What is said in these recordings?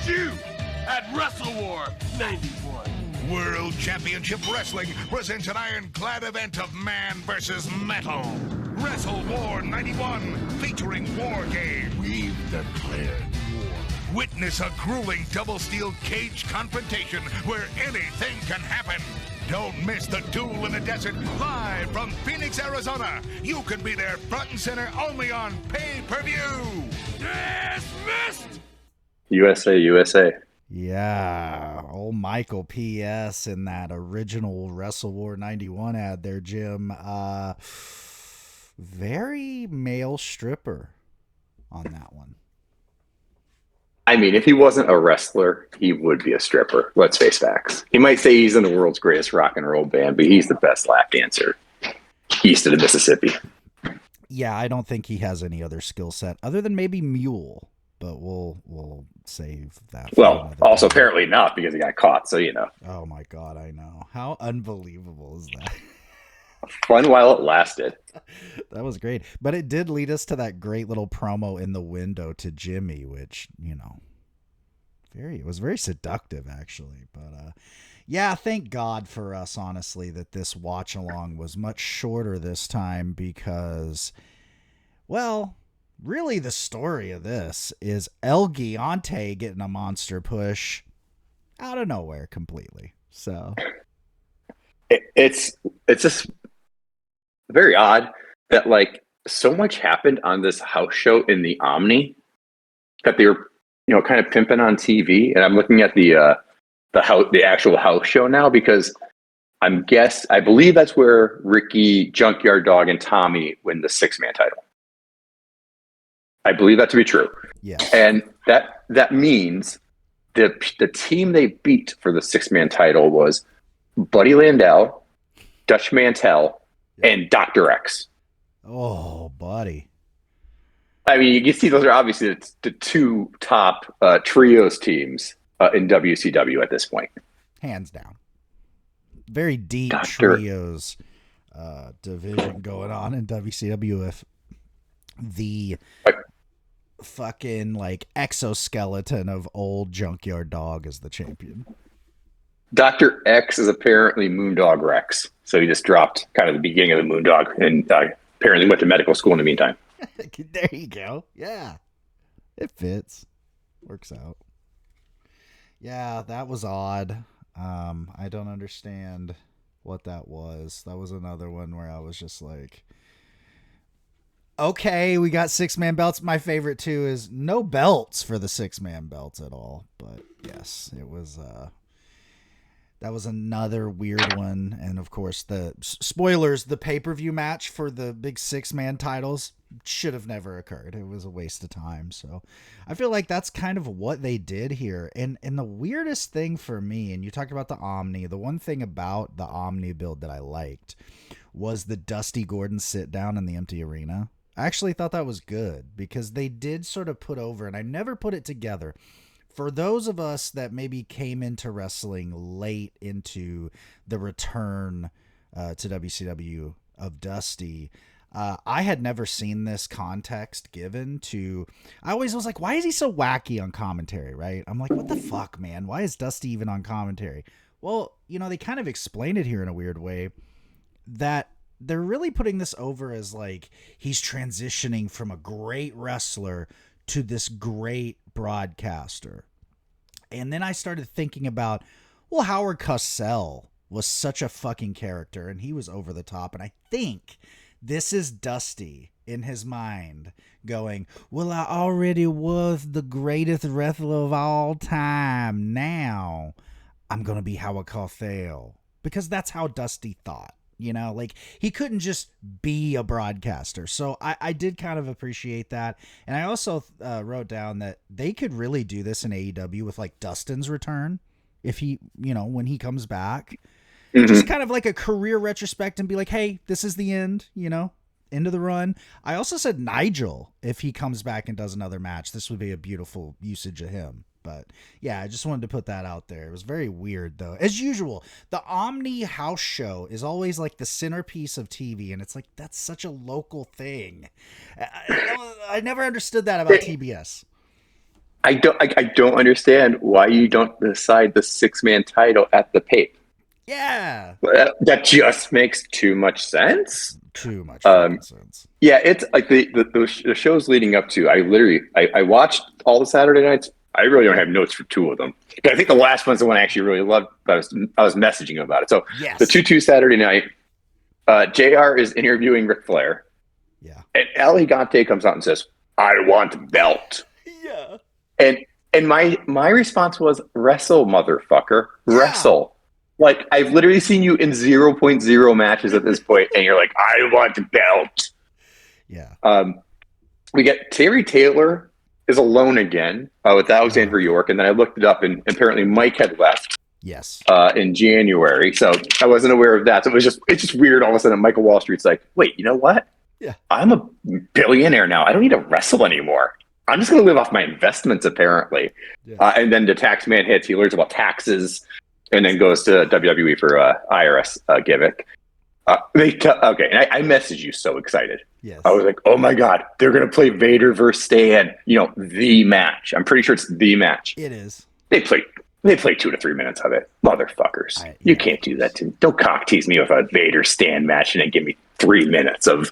you at WrestleWar 91. World Championship Wrestling presents an ironclad event of man versus metal. WrestleWar 91, featuring Wargames. We've declared war. Witness a grueling double steel cage confrontation where anything can happen. Don't miss the Duel in the Desert live from Phoenix, Arizona. You can be there front and center only on pay-per-view. Dismissed! USA, USA. Yeah, old Michael P.S. in that original WrestleWar 91 ad there, Jim. Very male stripper on that one. I mean, if he wasn't a wrestler, he would be a stripper. Let's face facts. He might say he's in the world's greatest rock and roll band, but he's the best lap dancer east of the Mississippi. Yeah, I don't think he has any other skill set other than maybe Mule, but we'll save that. Well, also apparently not because he got caught, so you know. Oh my God, I know. How unbelievable is that? Fun while it lasted. That was great. But it did lead us to that great little promo in the window to Jimmy, which, you know, it was very seductive actually. But yeah, thank God for us, honestly, that this watch along was much shorter this time because, well, really the story of this is El Gigante getting a monster push out of nowhere completely. So it's just very odd that like so much happened on this house show in the Omni that they were, you know, kind of pimping on TV. And I'm looking at the actual house show now because I believe that's where Ricky, Junkyard Dog, and Tommy win the 6-man title. I believe that to be true. yeah. And that means the team they beat for the 6-man title was Buddy Landau, Dutch Mantel, and Dr. X. Oh, buddy. I mean, you can see those are obviously the two top trios teams in WCW at this point. Hands down. Very deep trios division going on in WCW with the fucking like exoskeleton of old Junkyard Dog as the champion. Dr. X is apparently Moondog Rex. So he just dropped kind of the beginning of the Moondog and apparently went to medical school in the meantime. There you go. Yeah. It fits. Works out. Yeah, that was odd. I don't understand what that was. That was another one where I was just like, okay, we got 6-man belts. My favorite too is no belts for the 6-man belts at all. But yes, it was that was another weird one. And of course, the spoilers, the pay-per-view match for the big 6-man titles should have never occurred. It was a waste of time. So I feel like that's kind of what they did here. And the weirdest thing for me, and you talked about the Omni, the one thing about the Omni build that I liked was the Dusty Gordon sit down in the empty arena. I actually thought that was good because they did sort of put over, and I never put it together. For those of us that maybe came into wrestling late into the return to WCW of Dusty, I had never seen this context given to. I always was like, why is he so wacky on commentary, right? I'm like, what the fuck, man? Why is Dusty even on commentary? Well, you know, they kind of explain it here in a weird way that they're really putting this over as like he's transitioning from a great wrestler to this great broadcaster. And then I started thinking about, well, Howard Cosell was such a fucking character and he was over the top. And I think this is Dusty in his mind going, well, I already was the greatest wrestler of all time. Now I'm going to be Howard Cosell, because that's how Dusty thought. You know, like he couldn't just be a broadcaster. So I did kind of appreciate that. And I also wrote down that they could really do this in AEW with like Dustin's return. If he, you know, when he comes back, just kind of like a career retrospect and be like, hey, this is the end, you know, end of the run. I also said Nigel, if he comes back and does another match, this would be a beautiful usage of him. But yeah, I just wanted to put that out there. It was very weird, though. As usual, the Omni house show is always like the centerpiece of TV, and it's like that's such a local thing. I never understood that about TBS. I don't understand why you don't decide the 6-man title at the Pape. Yeah. That just makes too much sense. Too much fucking sense. Yeah, it's like the shows leading up to. I watched all the Saturday nights. I really don't have notes for 2 of them. I think the last one's the one I actually really loved. I was messaging about it. So yes. The 2-2 Saturday night, JR is interviewing Ric Flair. Yeah. And El Gigante comes out and says, "I want belt." Yeah. And my response was, "Wrestle, motherfucker. Wrestle." Like, I've literally seen you in 0.0 matches at this point, and you're like, "I want belt." Yeah. We get Terry Taylor is alone again with Alexander York, and then I looked it up, and apparently Mike had left. Yes. In January, so I wasn't aware of that. So it's just weird. All of a sudden, Michael Wall Street's like, "Wait, you know what? Yeah, I'm a billionaire now. I don't need to wrestle anymore. I'm just going to live off my investments, apparently." Yeah. And then the tax man hits. He learns about taxes, and then goes to WWE for IRS gimmick. Okay, and I messaged you so excited. Yes. I was like, "Oh my god, they're going to play Vader versus Stan. You know, the match. I'm pretty sure it's the match. It is. They play 2 to 3 minutes of it, motherfuckers. You can't do that to me. Don't cock tease me with a Vader Stan match and then give me 3 minutes of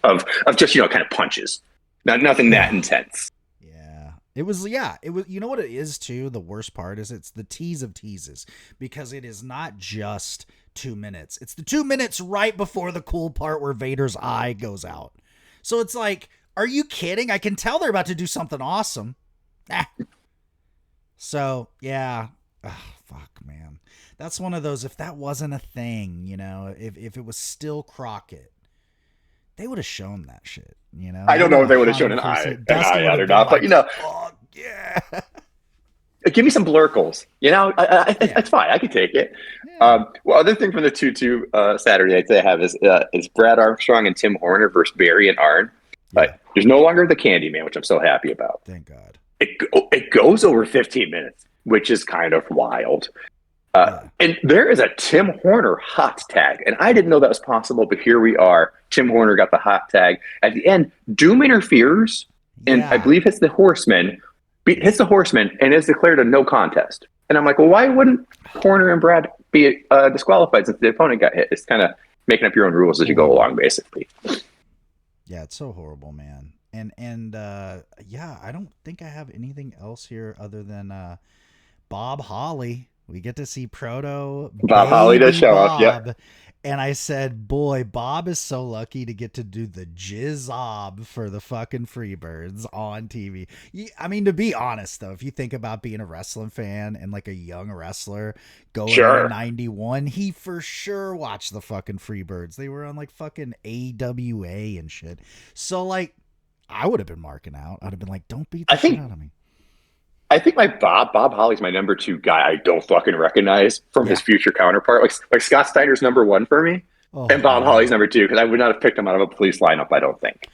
just, you know, kind of punches. Nothing that intense. Yeah. It was, you know what it is too? The worst part is it's the tease of teases, because it is not just 2 minutes. It's the 2 minutes right before the cool part where Vader's eye goes out. So it's like, are you kidding? I can tell they're about to do something awesome. So yeah. Oh, fuck, man. That's one of those, if that wasn't a thing, you know, if it was still Crockett, they would have shown that shit, you know? I don't know if they would have shown an eye out or not, but, you know. Oh, yeah. Give me some blurkles. You know, it's fine. I can take it. Yeah. Well, other thing from the 2-2 Saturday night they have is Brad Armstrong and Tim Horner versus Barry and Arn. Yeah. There's no longer the Candyman, which I'm so happy about. Thank God. It goes over 15 minutes. Which is kind of wild. And there is a Tim Horner hot tag. And I didn't know that was possible, but here we are. Tim Horner got the hot tag. At the end, Doom interferes, and I believe hits the Horseman, and is declared a no contest. And I'm like, well, why wouldn't Horner and Brad be disqualified since the opponent got hit? It's kind of making up your own rules as you go along, basically. Yeah, it's so horrible, man. And I don't think I have anything else here other than Bob Holly. We get to see Proto Bob Holly to show up. Yeah. And I said, boy, Bob is so lucky to get to do the jizzob for the fucking Freebirds on TV. I mean, to be honest, though, if you think about being a wrestling fan and like a young wrestler going into 91, he for sure watched the fucking Freebirds. They were on like fucking AWA and shit. So like, I would have been marking out. I'd have been like, don't beat the shit out of me. I think my Bob Holly's my number 2 guy I don't fucking recognize from his future counterpart. Like Scott Steiner's number 1 for me, and Bob Holly's number 2, because I would not have picked him out of a police lineup, I don't think.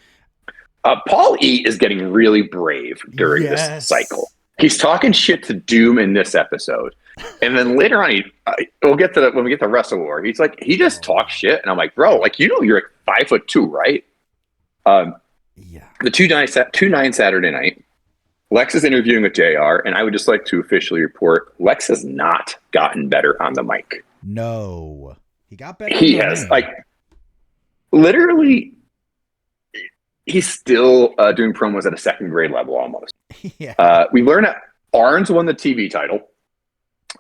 Paul E is getting really brave during this cycle. He's talking shit to Doom in this episode. And then later on, when we get to WrestleWar, he's like, he just talks shit. And I'm like, bro, like, you know, you're like 5'2", right? The 2-9 Saturday night, Lex is interviewing with JR, and I would just like to officially report Lex has not gotten better on the mic. No. He got better. He has. Like, literally, he's still doing promos at a second grade level almost. We learned that Arn's won the TV title.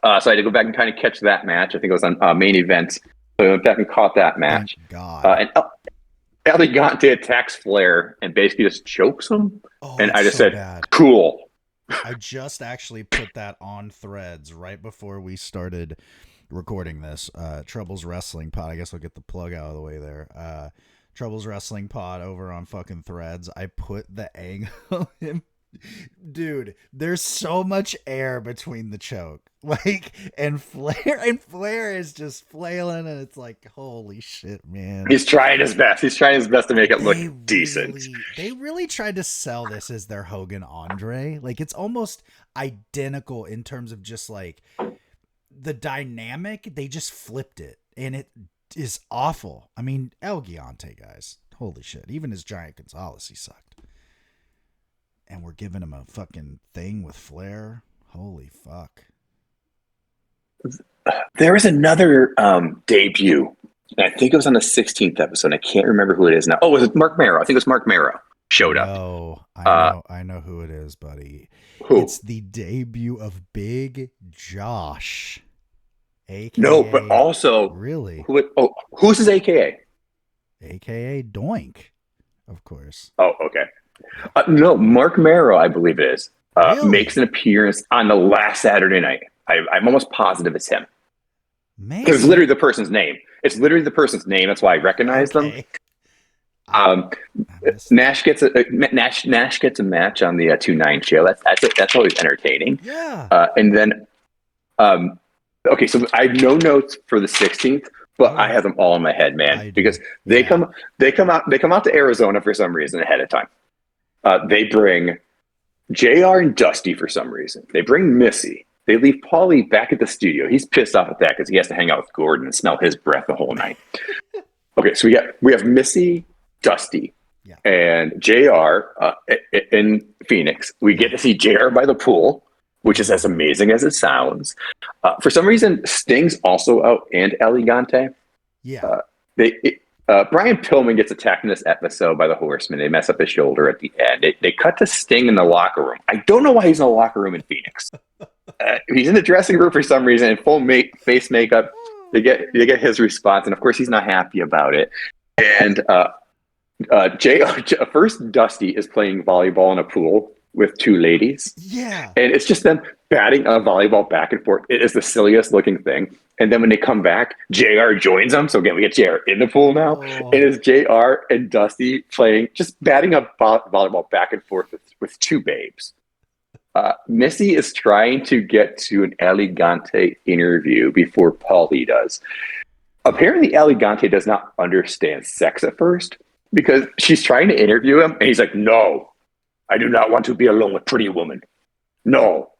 So I had to go back and kind of catch that match. I think it was on main event. So I went back and caught that match. Thank God. And El Gigante attacks Flair and basically just chokes him. And I just said, cool. I just actually put that on Threads right before we started recording this. Troubles Wrestling Pod. I guess I'll get the plug out of the way there. Troubles Wrestling Pod over on fucking Threads. I put the angle in. Dude, there's so much air between the choke. Like, and Flair is just flailing, and it's like, holy shit, man. He's trying his best. He's trying his best to make it look decent. They really tried to sell this as their Hogan Andre. Like, it's almost identical in terms of just like the dynamic. They just flipped it, and it is awful. I mean, El Gigante, guys. Holy shit. Even as Giant Gonzalez, he sucked. and we're giving him a fucking thing with Flair. Holy fuck. There was another debut. I think it was on the 16th episode. I can't remember who it is now. Oh, was it Mark Marrow? I think it was Mark Marrow showed up. Oh, I know who it is, buddy. Who? It's the debut of Big Josh. AKA, No, but also really, who's his AKA? AKA Doink, of course. Oh, okay. No, Mark Marrow, I believe it is, Really? makes an appearance on the last Saturday night. I'm almost positive it's him. Man, Because it's literally the person's name. It's literally the person's name. That's why I recognize them. Nash gets a match on the 2-9 show. That's always entertaining. Yeah. And then, okay, so I have no notes for the 16th, but I have them all in my head, man, because they come out to Arizona for some reason ahead of time. They bring JR and Dusty for some reason. They bring Missy. They leave Paulie back at the studio. He's pissed off at that because he has to hang out with Gordon and smell his breath the whole night. Okay, so we have Missy, Dusty, and JR in Phoenix. We get to see JR by the pool, which is as amazing as it sounds. For some reason, Sting's also out and Elegante. Yeah. Brian Pillman gets attacked in this episode by the Horsemen. They mess up his shoulder at the end. They cut to Sting in the locker room. I don't know why he's in the locker room in Phoenix. He's in the dressing room for some reason in full face makeup. They get his response, and of course he's not happy about it. And first Dusty is playing volleyball in a pool with two ladies. Yeah. And it's just them batting a volleyball back and forth. It is the silliest looking thing. And then when they come back, JR joins them. So again, we get JR in the pool now. And it's JR and Dusty just batting a volleyball back and forth with two babes. Missy is trying to get to an Elegante interview before Paulie does. Apparently, Elegante does not understand sex at first because she's trying to interview him. And he's like, no, I do not want to be alone with pretty woman. No.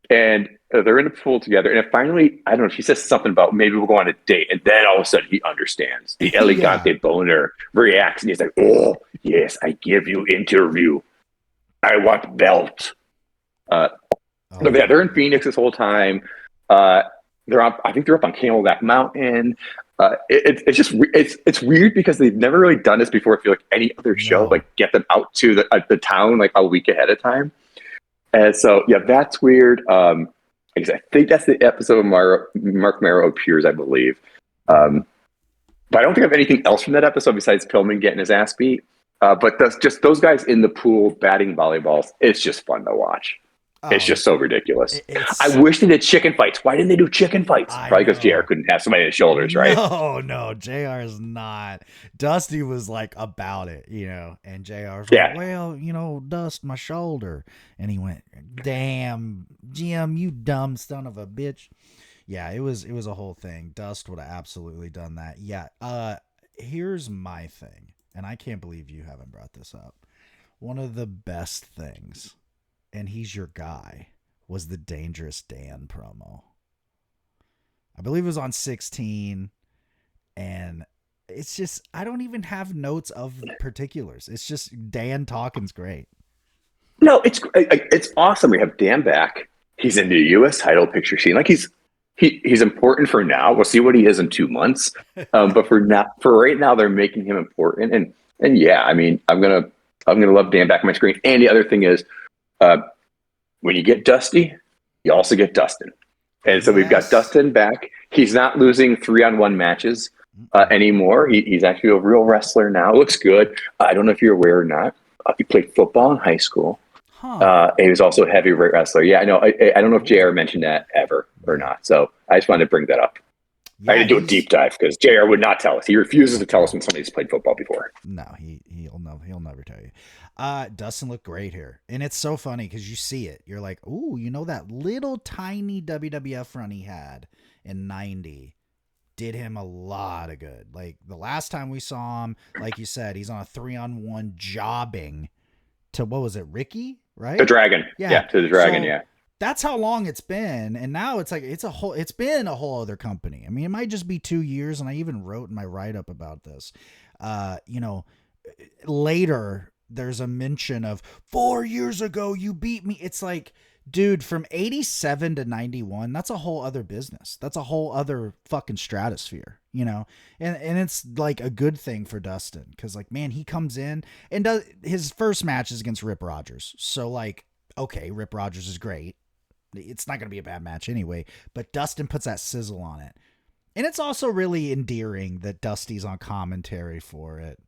And they're in the pool together. And finally, I don't know, she says something about maybe we'll go on a date. And then all of a sudden he understands. The Elegante boner reacts. And he's like, oh, yes, I give you interview. I want belt. They're in Phoenix this whole time. I think they're up on Camelback Mountain. It's weird because they've never really done this before. I feel like any other show, like get them out to the town like a week ahead of time. And so, yeah, that's weird. I think that's the episode of Mark Marrow appears, I believe. But I don't think I have anything else from that episode besides Pillman getting his ass beat. But just those guys in the pool batting volleyballs, it's just fun to watch. It's just so ridiculous. I wish they did chicken fights. Why didn't they do chicken fights? Probably because JR couldn't have somebody on his shoulders, right? No, JR is not. Dusty was like about it, and JR was like, well, Dust, my shoulder. And he went, damn, Jim, you dumb son of a bitch. Yeah, it was a whole thing. Dust would have absolutely done that. Yeah. Here's my thing, and I can't believe you haven't brought this up. One of the best things, and he's your guy, was the Dangerous Dan promo. I believe it was on 16, and it's just, I don't even have notes of particulars. It's just Dan talking's great. No, it's awesome. We have Dan back. He's in the U.S. title picture scene. Like he's important for now. We'll see what he is in 2 months. But for right now, they're making him important. And yeah, I mean, I'm gonna love Dan back on my screen. And the other thing is, when you get Dusty, you also get Dustin. And so we've got Dustin back. He's not losing 3-on-1 matches anymore. He's actually a real wrestler now. Looks good. I don't know if you're aware or not. He played football in high school. And he was also a heavyweight wrestler. Yeah, I know. I don't know if JR mentioned that ever or not. So I just wanted to bring that up. Yeah, I had to do a deep dive because JR would not tell us. He refuses to tell us when somebody's played football before. No, he'll never tell you. Dustin looked great here. And it's so funny because you see it. You're like, ooh, that little tiny WWF run he had in 90 did him a lot of good. Like the last time we saw him, like you said, he's on a 3-on-1 jobbing to, what was it, Ricky, right? The Dragon. Yeah, to the Dragon, so, that's how long it's been. And now it's like, it's been a whole other company. I mean, it might just be 2 years. And I even wrote in my write-up about this, later there's a mention of 4 years ago you beat me. It's like, dude, from 87 to 91, that's a whole other business. That's a whole other fucking stratosphere, you know? And it's like a good thing for Dustin because, like, man, he comes in and does his first match is against Rip Rogers. So, like, okay, Rip Rogers is great. It's not going to be a bad match anyway, but Dustin puts that sizzle on it. And it's also really endearing that Dusty's on commentary for it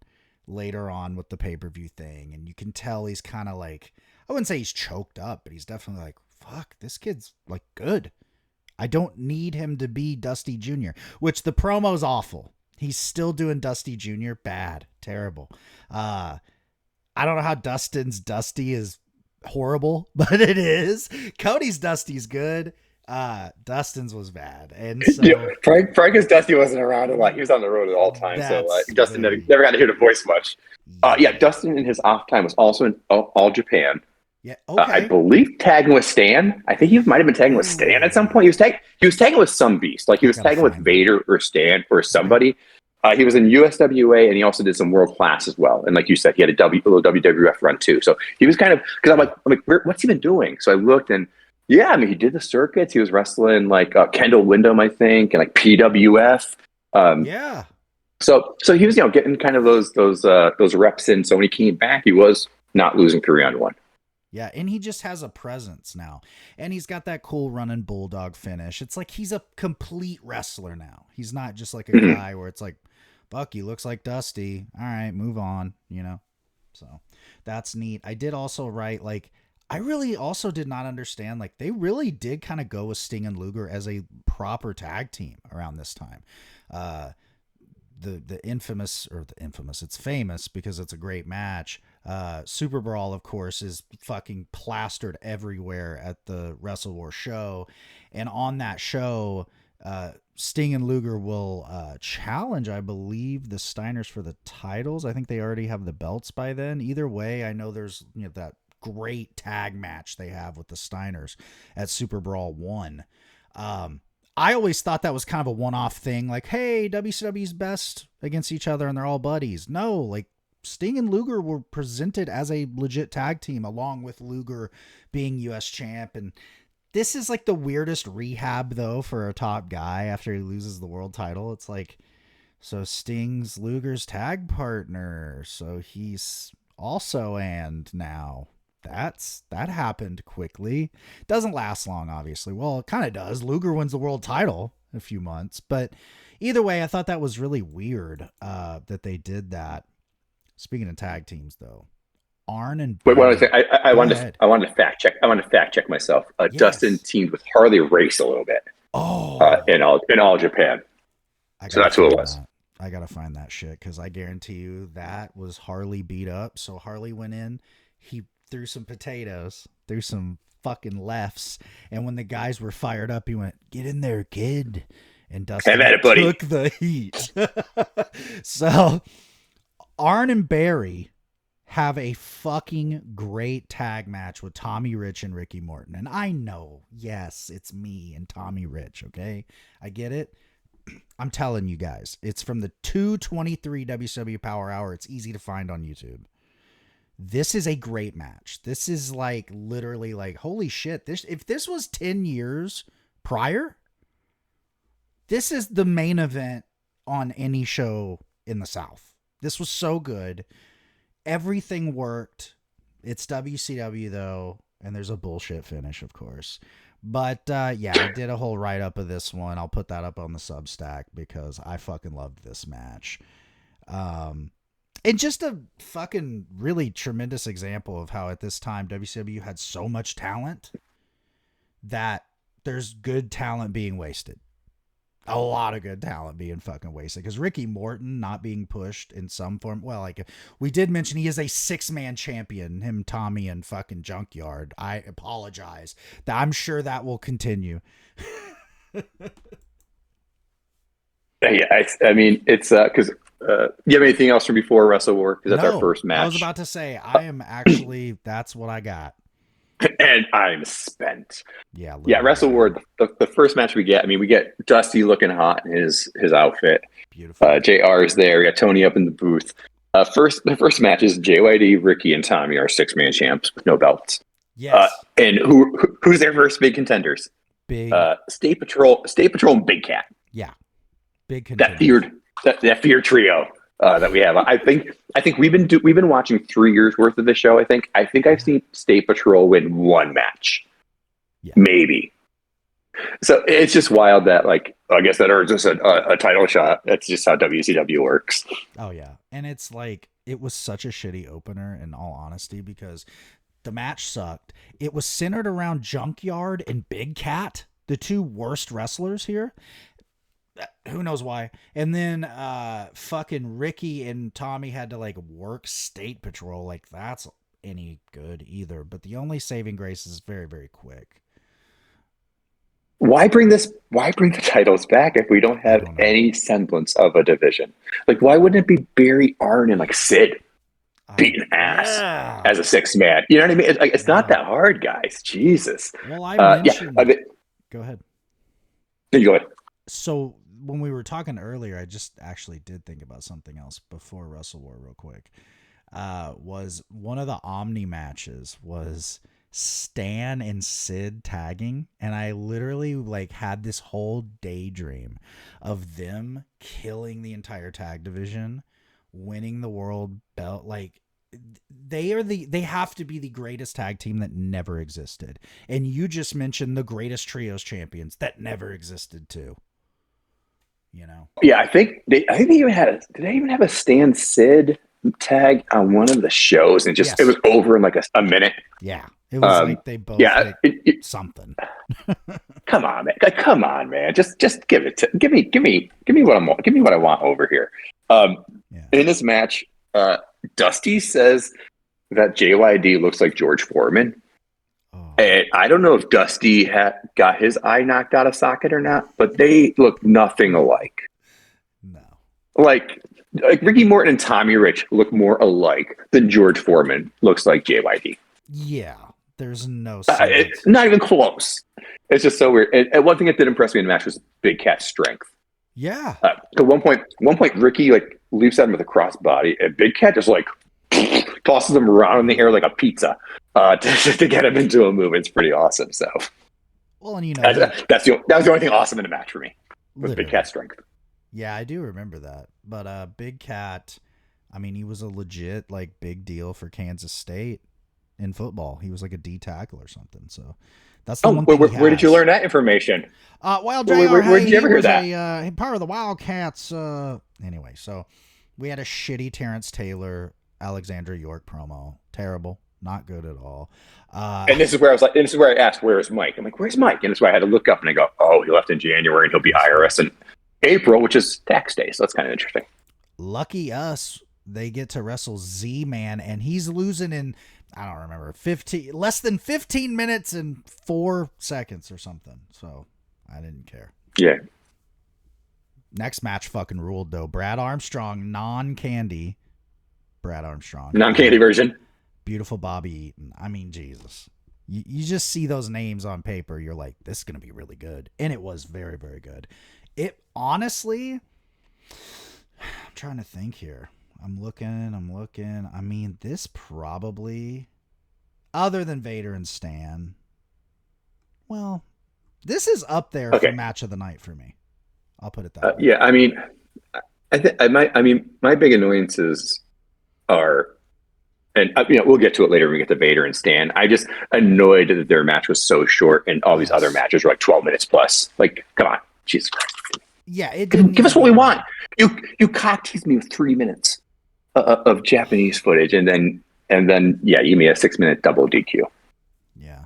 later on with the pay-per-view thing. And you can tell he's kind of like, I wouldn't say he's choked up, but he's definitely like, fuck, this kid's like good. I don't need him to be Dusty Jr., which the promo's awful. He's still doing Dusty Jr. Bad, terrible. I don't know how Dustin's Dusty is horrible, but it is. Cody's Dusty's good. Dustin's was bad. And so Frank Dusty wasn't around a lot. He was on the road at all times. So Dustin never got to hear the voice much. Dustin in his off time was also in All Japan. Yeah, okay. I believe tagging with Stan. I think he might have been tagging with Stan at some point. He was tagging with some beast. Like he was tagging with Vader or Stan or somebody. He was in USWA and he also did some World Class as well. And like you said, he had a little WWF run too. So he was kind of, because I'm like, what's he been doing? So I looked and he did the circuits. He was wrestling like Kendall Windham, I think, and like PWF. So he was, getting kind of those reps in. So when he came back, he was not losing 3-on-1. Yeah, and he just has a presence now. And he's got that cool running bulldog finish. It's like he's a complete wrestler now. He's not just like a guy where it's like, fuck, he looks like Dusty. All right, move on, So that's neat. I did also write, like, I really also did not understand, like, they really did kind of go with Sting and Luger as a proper tag team around this time. It's famous because it's a great match. Super Brawl, of course, is fucking plastered everywhere at the WrestleWar show. And on that show, Sting and Luger will challenge, I believe, the Steiners for the titles. I think they already have the belts by then. Either way, I know there's that great tag match they have with the Steiners at Super Brawl 1. I always thought that was kind of a one-off thing. Like, hey, WCW's best against each other and they're all buddies. No, like, Sting and Luger were presented as a legit tag team along with Luger being US champ. And this is like the weirdest rehab though for a top guy after he loses the world title. It's like, so Sting's Luger's tag partner. So he's also, and now that happened quickly. Doesn't last long, obviously. Well, it kind of does. Luger wins the world title in a few months, but either way, I thought that was really weird that they did that. Speaking of tag teams, though, Arn and wait, one other thing. I wanted to fact check. I wanted to fact check myself. Yes. Dustin teamed with Harley Race a little bit. In all Japan. So that's who it was. I gotta find that shit because I guarantee you that was Harley beat up. So Harley went in, he threw some potatoes, threw some fucking lefts, and when the guys were fired up, he went, "Get in there, kid." And Dustin took the heat. So Arn and Barry have a fucking great tag match with Tommy Rich and Ricky Morton. And I know, yes, it's me and Tommy Rich, okay? I get it. I'm telling you guys, it's from the 223 WCW Power Hour. It's easy to find on YouTube. This is a great match. This is like literally like, holy shit. If this was 10 years prior, this is the main event on any show in the South. This was so good. Everything worked. It's WCW though, and there's a bullshit finish, of course. But I did a whole write-up of this one. I'll put that up on the Substack because I fucking loved this match. And just a fucking really tremendous example of how at this time WCW had so much talent that there's good talent being wasted. A lot of good talent being fucking wasted because Ricky Morton not being pushed in some form. Well, like we did mention, he is a 6-man champion, him, Tommy, and fucking Junkyard. I apologize. I'm sure that will continue. It's because you have anything else from before WrestleWar? Because that's our first match. I was about to say, I am actually, that's what I got. And I'm spent. Yeah, WrestleWar, the first match we get, we get Dusty looking hot in his outfit. Beautiful. JR is there. We got Tony up in the booth. The first match is JYD, Ricky, and Tommy are 6-man champs with no belts. Yes. And who's their first big contenders? Big. State Patrol, and Big Cat. Yeah. Big contenders. That feared trio that we have. I think we've been watching 3 years worth of the show. I think I've seen State Patrol win one match, maybe. So it's just wild that, like, I guess that earns us a title shot. That's just how WCW works. Oh yeah, and it's like it was such a shitty opener, in all honesty, because the match sucked. It was centered around Junkyard and Big Cat, the two worst wrestlers here. Who knows why? And then fucking Ricky and Tommy had to like work State Patrol. Like, that's any good either. But the only saving grace is very, very quick. Why bring the titles back if we don't have any semblance of a division? Like, why wouldn't it be Barry, Arn, and like Sid beating ass as a 6-man? You know what I mean? It's not that hard, guys. Jesus. Well, I mentioned. Go ahead. You go ahead. So when we were talking earlier, I just actually did think about something else before WrestleWar real quick. Was one of the Omni matches was Stan and Sid tagging, and I literally like had this whole daydream of them killing the entire tag division, winning the world belt. Like, they have to be the greatest tag team that never existed. And you just mentioned the greatest trios champions that never existed too. You know? Yeah, I think they even had did they even have a Stan Sid tag on one of the shows, and it was over in like a minute. Yeah. It was like they both something. Come on, man. Just give me what I want over here. In this match, Dusty says that JYD looks like George Foreman. And I don't know if Dusty got his eye knocked out of socket or not, but they look nothing alike. No. Like Ricky Morton and Tommy Rich look more alike than George Foreman looks like JYD. Yeah. There's no it's not even close. It's just so weird. And one thing that did impress me in the match was Big Cat's strength. Yeah. At one point, Ricky like leaps at him with a crossbody, and Big Cat just like tosses him around in the air like a pizza to get him into a move. It's pretty awesome. So, well, and that was the only thing awesome in the match for me was Big Cat's strength. Yeah, I do remember that. But Big Cat, I mean, he was a legit like big deal for Kansas State in football. He was like a D tackle or something. So that's the one thing where did you learn that information? Well, where did you ever hear that? Part of the Wildcats. Anyway, so we had a shitty Terrence Taylor, Alexandra York promo. Terrible. Not good at all. And this is where I asked, where's Mike? I'm like, where's Mike? And that's why I had to look up, and I go, oh, he left in January, and he'll be IRS in April, which is tax day. So that's kind of interesting. Lucky us. They get to wrestle Z-Man, and he's losing in, I don't remember, less than 15 minutes and 4 seconds or something. So I didn't care. Yeah. Next match fucking ruled, though. Brad Armstrong, non-candy. Brad Armstrong. Non-candy version. Beautiful Bobby Eaton. I mean, Jesus. You just see those names on paper. You're like, this is going to be really good. And it was very, very good. It honestly, I'm trying to think here. I'm looking. I mean, this probably, other than Vader and Stan, well, this is up there for match of the night for me. I'll put it that way. Yeah, I mean, my big annoyances are, and we'll get to it later when we get to Vader and Stan. I just annoyed that their match was so short, and all these other matches were like 12 minutes plus. Like, come on, Jesus Christ. Yeah, it give us what we want. You cock teased me with 3 minutes of Japanese footage, and then you made a 6-minute double DQ. Yeah.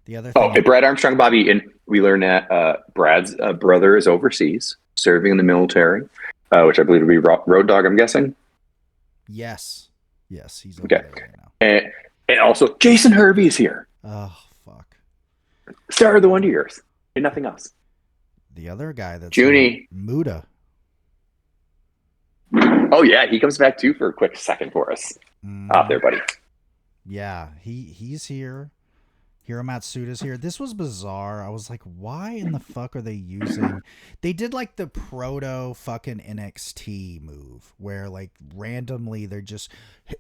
The other thing. Brad Armstrong, Bobby Eaton. We learned that Brad's brother is overseas, serving in the military, which I believe would be Road Dogg, I'm guessing. Yes, he's over there right now. And also, Jason Hervey is here. Oh, fuck. Star of the Wonder Years, and nothing else. The other guy that's Junie Muda. Oh yeah, he comes back too for a quick second for us. Out there, buddy. Yeah, he's here. Hiro Matsuda's here. This was bizarre. I was like, why in the fuck are they using... They did like the proto fucking NXT move where like randomly they're just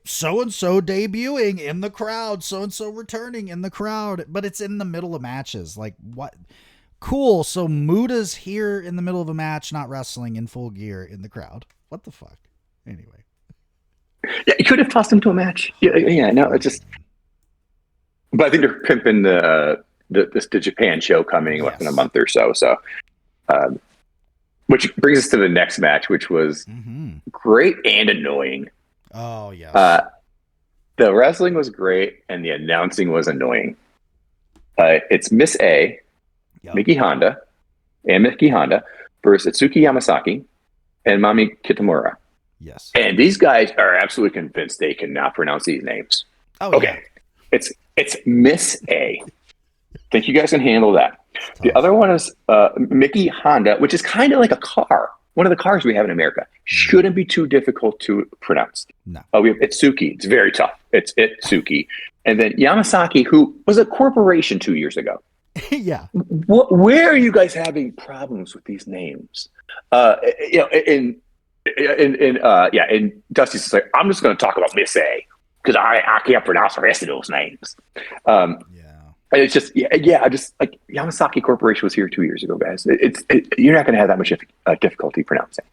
so-and-so debuting in the crowd, so-and-so returning in the crowd, but it's in the middle of matches. Like, what? Cool. So Muda's here in the middle of a match, not wrestling, in full gear in the crowd. What the fuck? Anyway. Yeah, you could have tossed him to a match. Yeah, no, it's just... But I think they're pimping the Japan show coming in a month or so. So, which brings us to the next match, which was great and annoying. Oh yes. The wrestling was great and the announcing was annoying. It's Miss A, Miki Honda versus Atsuki Yamasaki and Mami Kitamura. Yes. And these guys are absolutely convinced they cannot pronounce these names. Oh, okay. Yeah. It's Miss A. Think you guys can handle that. The other one is Miki Honda, which is kind of like a car. One of the cars we have in America. Shouldn't be too difficult to pronounce. No. We have Itsuki. It's very tough. It's Itsuki. And then Yamasaki, who was a corporation 2 years ago. Yeah. Where are you guys having problems with these names? In Dusty's just like, I'm just going to talk about Miss A because I can't pronounce the rest of those names. And it's just, just like Yamasaki Corporation was here 2 years ago, guys. You're not going to have that much difficulty pronouncing.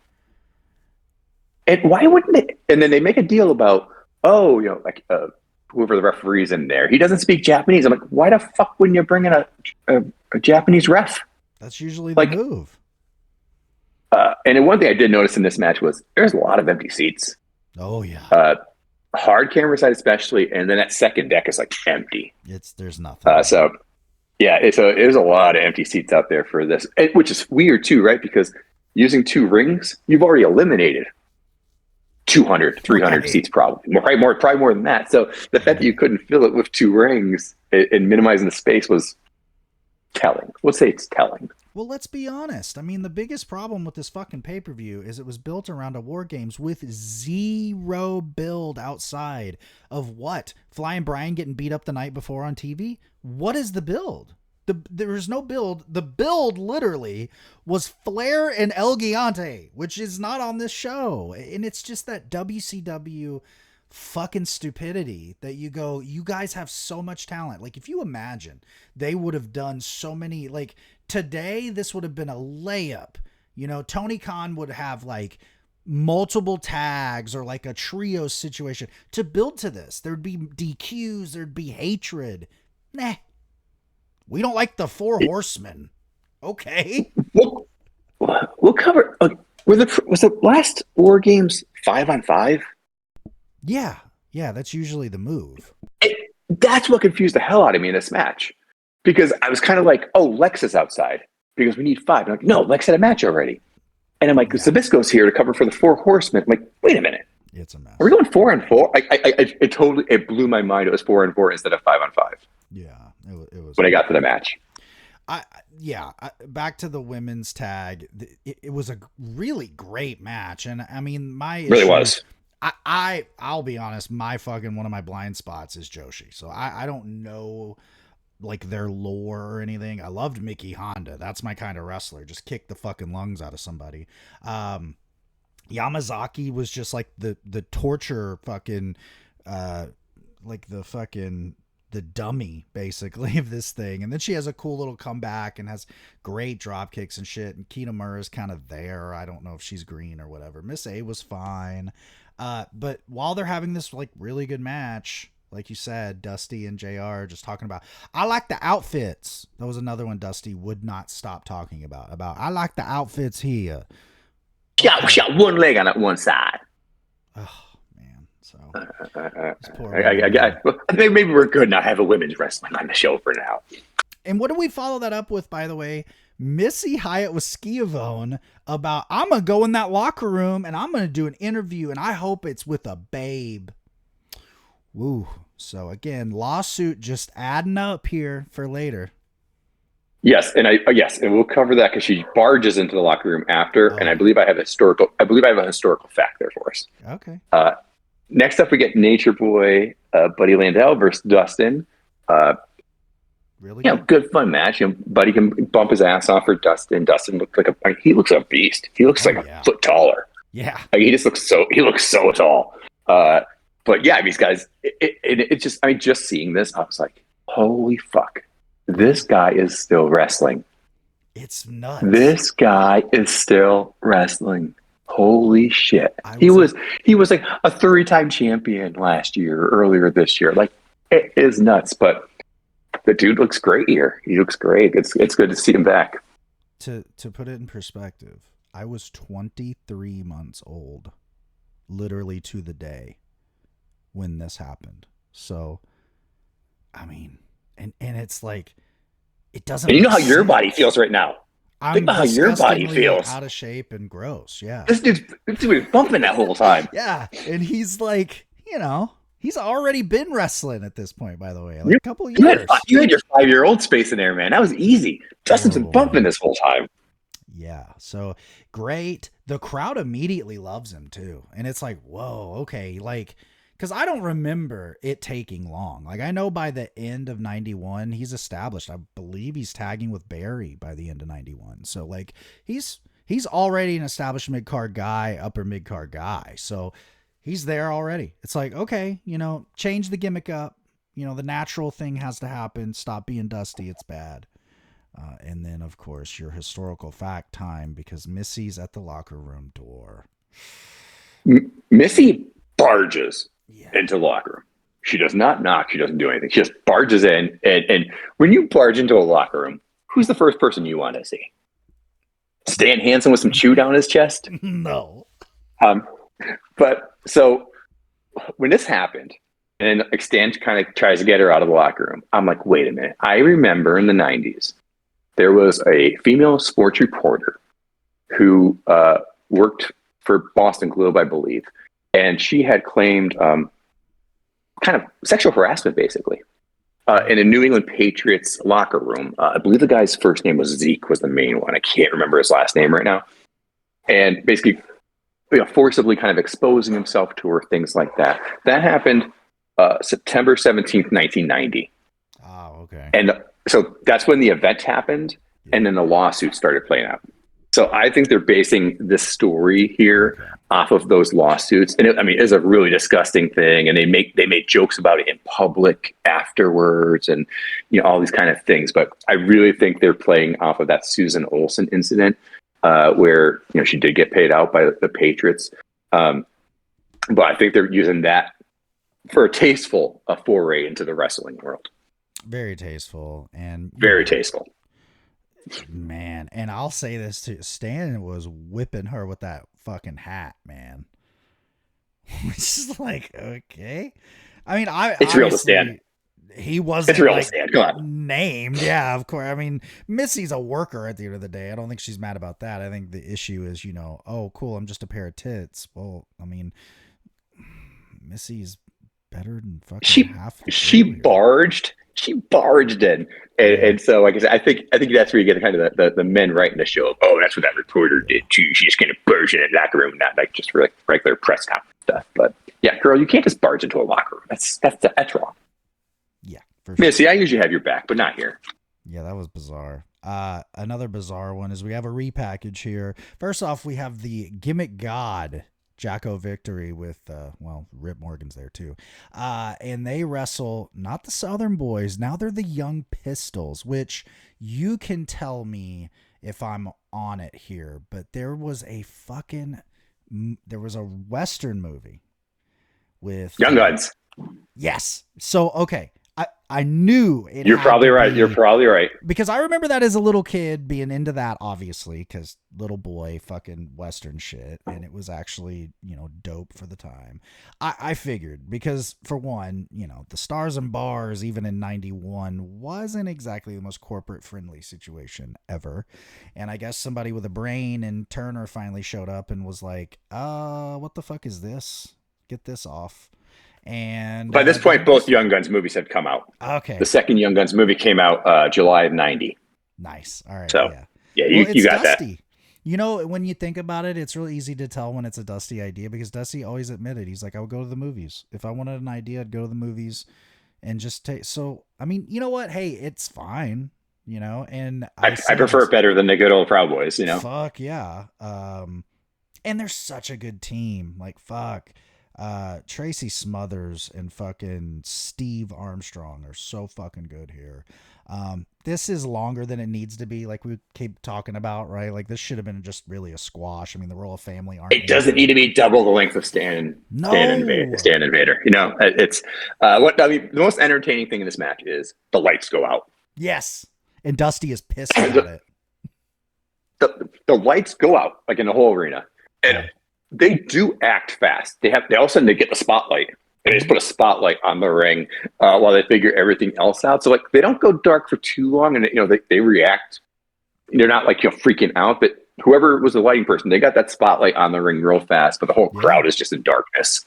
And why wouldn't they? And then they make a deal about, whoever the referee's in there, he doesn't speak Japanese. I'm like, why the fuck wouldn't you bring in a Japanese ref? That's usually the move. And then one thing I did notice in this match was there's a lot of empty seats. Oh yeah. Hard camera side especially, and then that second deck is like empty. There's nothing. There's a lot of empty seats out there for this, which is weird too, right? Because using two rings, you've already eliminated 200, 300 seats probably. Probably more than that. So the fact that you couldn't fill it with two rings and minimizing the space was telling. We'll say it's telling. Well, let's be honest. I mean, the biggest problem with this fucking pay-per-view is it was built around a Wargames with zero build outside of what? Flying Brian getting beat up the night before on TV? What is the build? There was no build. The build literally was Flair and El Gigante, which is not on this show. And it's just that WCW fucking stupidity that you guys have so much talent. Like, if you imagine they would have done so many, like today, this would have been a layup. Tony Khan would have like multiple tags or like a trio situation to build to this. There'd be DQs. There'd be hatred. Nah. We don't like the Four Horsemen. Okay. We'll cover. Was the last War Games 5-on-5? Yeah. That's usually the move. That's what confused the hell out of me in this match, because I was kind of like, "Oh, Lex is outside because we need 5." I'm like, "No, Lex had a match already," and I'm like, "Zabisco's here to cover for the Four Horsemen." I'm like, wait a minute. It's a mess. Are we going 4-on-4? It blew my mind. It was 4-on-4 instead of 5-on-5. Yeah, it was. When I got to the match, back to the women's tag. It was a really great match, and I mean, really was. I'll be honest. One of my blind spots is Joshi, so I don't know like their lore or anything. I loved Miki Honda. That's my kind of wrestler. Just kick the fucking lungs out of somebody. Yamazaki was just like the torture fucking the dummy basically of this thing. And then she has a cool little comeback and has great drop kicks and shit. And Kitamura is kind of there. I don't know if she's green or whatever. Miss A was fine. But while they're having this like really good match, like you said, Dusty and JR just talking about, I like the outfits. That was another one Dusty would not stop talking about I like the outfits here. Shot one leg on that one side. Oh man, so I think maybe we're good not having women's wrestling on the show for now. And what do we follow that up with, by the way? Missy Hyatt with Schiavone about, I'm gonna go in that locker room and I'm gonna do an interview and I hope it's with a babe. Woo. So again, lawsuit just adding up here for later. Yes, and we'll cover that because she barges into the locker room after, and I believe I have a historical fact there for us. Okay. Next up, we get Nature Boy, Buddy Landell versus Dustin. really Yeah, good fun match. Buddy can bump his ass off for Dustin. Dustin looks like he looks a beast. He looks like a foot taller. Yeah. Like, he looks so tall. But yeah, these guys, it's just, just seeing this, I was like, holy fuck, this guy is still wrestling. It's nuts. This guy is still wrestling. Holy shit. He was like a 3-time champion last year, earlier this year. Like, it is nuts, but the dude looks great here. He looks great. It's good to see him back. To put it in perspective, I was 23 months old, literally to the day when this happened. So, I mean, and it's like, it doesn't. And you know how your body feels right now. Think about how your body feels. Out of shape and gross. Yeah. This dude's bumping that whole time. Yeah. And he's like, he's already been wrestling at this point, by the way. Like a couple of years. You had your 5-year-old space in there, man. That was easy. Justin's been bumping this whole time. Yeah. So great. The crowd immediately loves him too. And it's like, whoa, okay. Like, because I don't remember it taking long. Like, I know by the end of 91, he's established. I believe he's tagging with Barry by the end of 91. So, like, he's already an established mid-card guy, upper mid-card guy. So, he's there already. It's like, okay, change the gimmick up. The natural thing has to happen. Stop being Dusty. It's bad. And then, of course, your historical fact time, because Missy's at the locker room door. Missy barges into the locker room. She does not knock. She doesn't do anything. She just barges in. And when you barge into a locker room, who's the first person you want to see? Stan Hansen with some chew down his chest? No. But so when this happened, and Stan kind of tries to get her out of the locker room, I'm like, wait a minute. I remember in the 90s, there was a female sports reporter who worked for Boston Globe, I believe. And she had claimed kind of sexual harassment, basically, in a New England Patriots locker room. I believe the guy's first name was Zeke, was the main one. I can't remember his last name right now. And basically, forcibly kind of exposing himself to her, things like that. That happened September 17th, 1990. Oh, okay. And so that's when the event happened, and then the lawsuit started playing out. So I think they're basing this story here off of those lawsuits. And it's a really disgusting thing. And they made jokes about it in public afterwards and, all these kind of things. But I really think they're playing off of that Susan Olsen incident where, she did get paid out by the Patriots. But I think they're using that for a tasteful foray into the wrestling world. Very tasteful. And very tasteful. Man, and I'll say this too. Stan was whipping her with that fucking hat, man. It's just like, okay. It's real to Stan. He wasn't real to Stan. Come on. Named. Yeah, of course. Missy's a worker at the end of the day. I don't think she's mad about that. I think the issue is, oh, cool, I'm just a pair of tits. Well, Missy's better than fucking half. She barged in. And so, like I said, I think that's where you get kind of the men writing the show. Oh, that's what that reporter did too. She just kind of barged in the locker room, not like just for like regular press conference stuff. But yeah, girl, you can't just barge into a locker room. That's wrong. Yeah, for sure. Missy, I usually have your back, but not here. Yeah, that was bizarre. Another bizarre one is we have a repackage here. First off, we have the Gimmick God Jacko Victory with, Rip Morgan's there too. And they wrestle not the Southern Boys. Now they're the Young Pistols, which you can tell me if I'm on it here, but there was a Western movie with Young Guns. Yes. So, okay. I knew it. You're probably right. You're probably right. Because I remember that as a little kid being into that, obviously, because little boy fucking Western shit. And it was actually, dope for the time. I figured because for one, the Stars and Bars, even in 91, wasn't exactly the most corporate friendly situation ever. And I guess somebody with a brain and Turner finally showed up and was like, what the fuck is this? Get this off. And by this point, both Young Guns movies had come out. Okay. The second Young Guns movie came out July of 90. Nice. All right. So, you got Dusty. that. When you think about it, it's really easy to tell when it's a Dusty idea because Dusty always admitted, he's like, I would go to the movies. If I wanted an idea, I'd go to the movies. and just take. So I mean, you know what? Hey, it's fine. And I prefer it better than the good old Proud Boys. Fuck yeah. And they're such a good team. Like fuck. Tracy Smothers and fucking Steve Armstrong are so fucking good here. This is longer than it needs to be, like we keep talking about, right? Like this should have been just really a squash. I mean, the Royal Family aren't. It doesn't need to be double the length of Stan and Vader. It's the most entertaining thing in this match is the lights go out. Yes, and Dusty is pissed about it. The lights go out like in the whole arena, and they do act fast. They all of a sudden they get the spotlight. And they just put a spotlight on the ring while they figure everything else out. So like they don't go dark for too long, and they react. They're not like freaking out, but whoever was the lighting person, they got that spotlight on the ring real fast. But the whole crowd is just in darkness.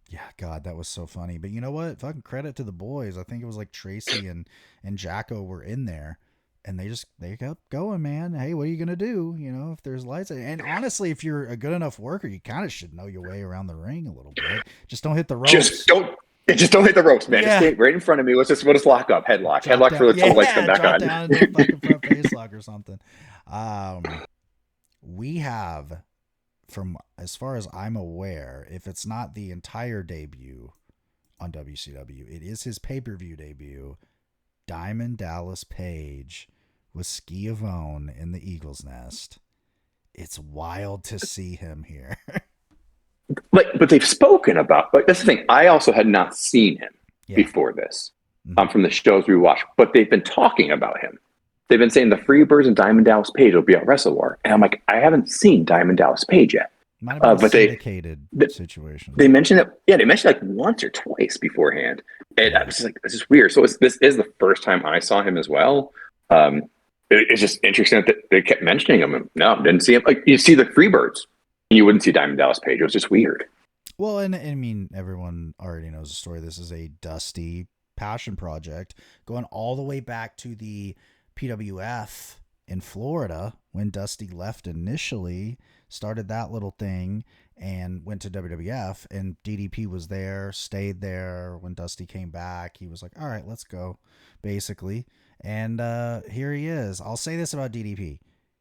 Yeah, God, that was so funny. But you know what? Fucking credit to the boys. I think it was like Tracy and Jacko were in there. And they kept going, man. Hey, what are you going to do? If there's lights. And honestly, if you're a good enough worker, you kind of should know your way around the ring a little bit. Just don't hit the ropes. Just don't hit the ropes, man. Yeah. Just stay right in front of me. We'll just lock up. Headlock for the lights come back on. Down into fucking front face lock or something. We have, from as far as I'm aware, if it's not the entire debut on WCW, it is his pay-per-view debut. Diamond Dallas Page with Schiavone in the Eagle's Nest. It's wild to see him here. But they've spoken about. But that's the thing. I also had not seen him before this from the shows we watched. But they've been talking about him. They've been saying the Freebirds and Diamond Dallas Page will be at WrestleWar, and I'm like, I haven't seen Diamond Dallas Page yet. Might have been a syndicated situation. They mentioned it. Yeah, they mentioned like once or twice beforehand, and I was just like, "This is weird." So this is the first time I saw him as well. It's just interesting that they kept mentioning him. And no, didn't see him. Like you see the Freebirds, and you wouldn't see Diamond Dallas Page. It was just weird. Well, and I mean, everyone already knows the story. This is a Dusty passion project going all the way back to the PWF in Florida when Dusty left initially. Started that little thing and went to WWF, and DDP was there, stayed there. When Dusty came back, he was like, all right, let's go, basically. And here he is. I'll say this about DDP.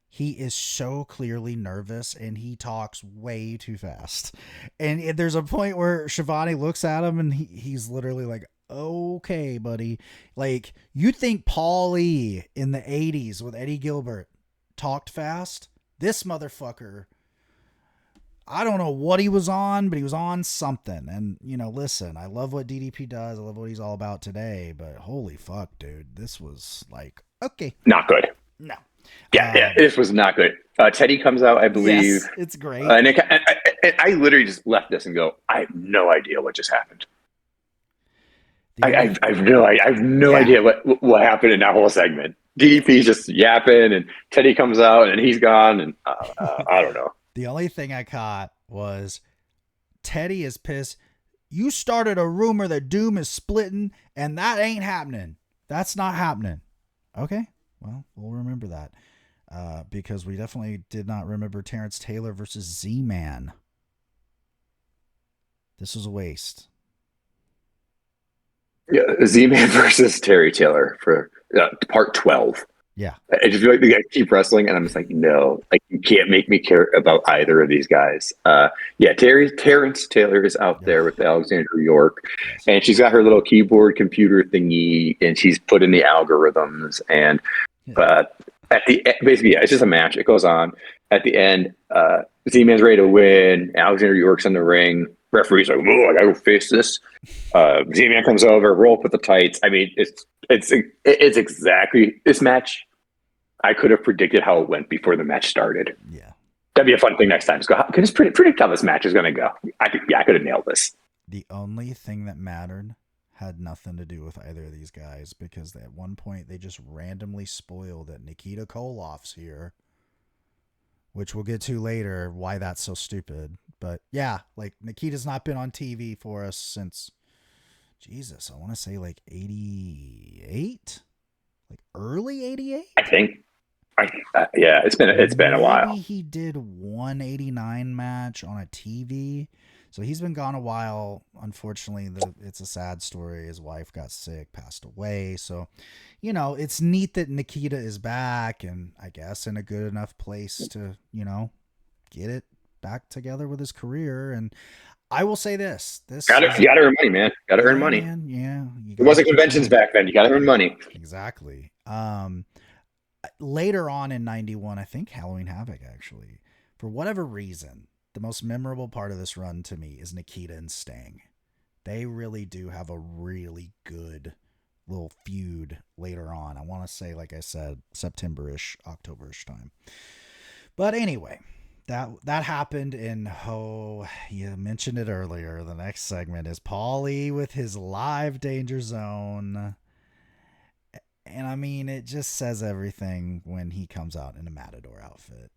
He is so clearly nervous, and he talks way too fast. And there's a point where Shivani looks at him, and he's literally like, okay, buddy. Like, you think Paul Lee in the 80s with Eddie Gilbert talked fast? This motherfucker, I don't know what he was on, but he was on something. And, listen, I love what DDP does. I love what he's all about today. But holy fuck, dude. This was like, okay. Not good. No. Yeah, this was not good. Teddy comes out, I believe. Yes, it's great. And I literally just left this and go, I have no idea what just happened. I have no idea what happened in that whole segment. DDP's just yapping, and Teddy comes out, and he's gone, and I don't know. The only thing I caught was Teddy is pissed. You started a rumor that Doom is splitting, and that ain't happening. That's not happening. Okay, well, we'll remember that because we definitely did not remember Terrence Taylor versus Z-Man. This was a waste. Yeah, Z-Man versus Terry Taylor for part 12. Yeah. I just feel like the guys keep wrestling, and I'm just like, no, like you can't make me care about either of these guys. Terrence Taylor is out there with Alexandra York, and she's got her little keyboard computer thingy, and she's put in the algorithms. And it's just a match. It goes on. At the end, Z-Man's ready to win. Alexandra York's in the ring. Referee's like, "Oh, I gotta go face this." Z-Man comes over, roll up with the tights. I mean, it's exactly this match. I could have predicted how it went before the match started. Yeah, that'd be a fun thing next time. Just go, can just predict how this match is going to go. I could have nailed this. The only thing that mattered had nothing to do with either of these guys because at one point they just randomly spoiled that Nikita Koloff's here, which we'll get to later. Why that's so stupid. But yeah, like Nikita's not been on TV for us since, Jesus, I want to say like 88, like early 88. I think. It's been a while. Maybe he did 189 match on a TV. So he's been gone a while. Unfortunately, it's a sad story. His wife got sick, passed away. So, you know, it's neat that Nikita is back and I guess in a good enough place to, you know, get it back together with his career. And I will say this: you gotta earn money, man. Gotta earn money. Man, yeah, it wasn't conventions back then. You gotta earn money. Exactly. Later on in '91, I think Halloween Havoc actually, for whatever reason, the most memorable part of this run to me is Nikita and Sting. They really do have a really good little feud later on. I want to say, like I said, September-ish, October-ish time. But anyway. That happened in, you mentioned it earlier. The next segment is Paulie with his live Danger Zone. And I mean, it just says everything when he comes out in a Matador outfit.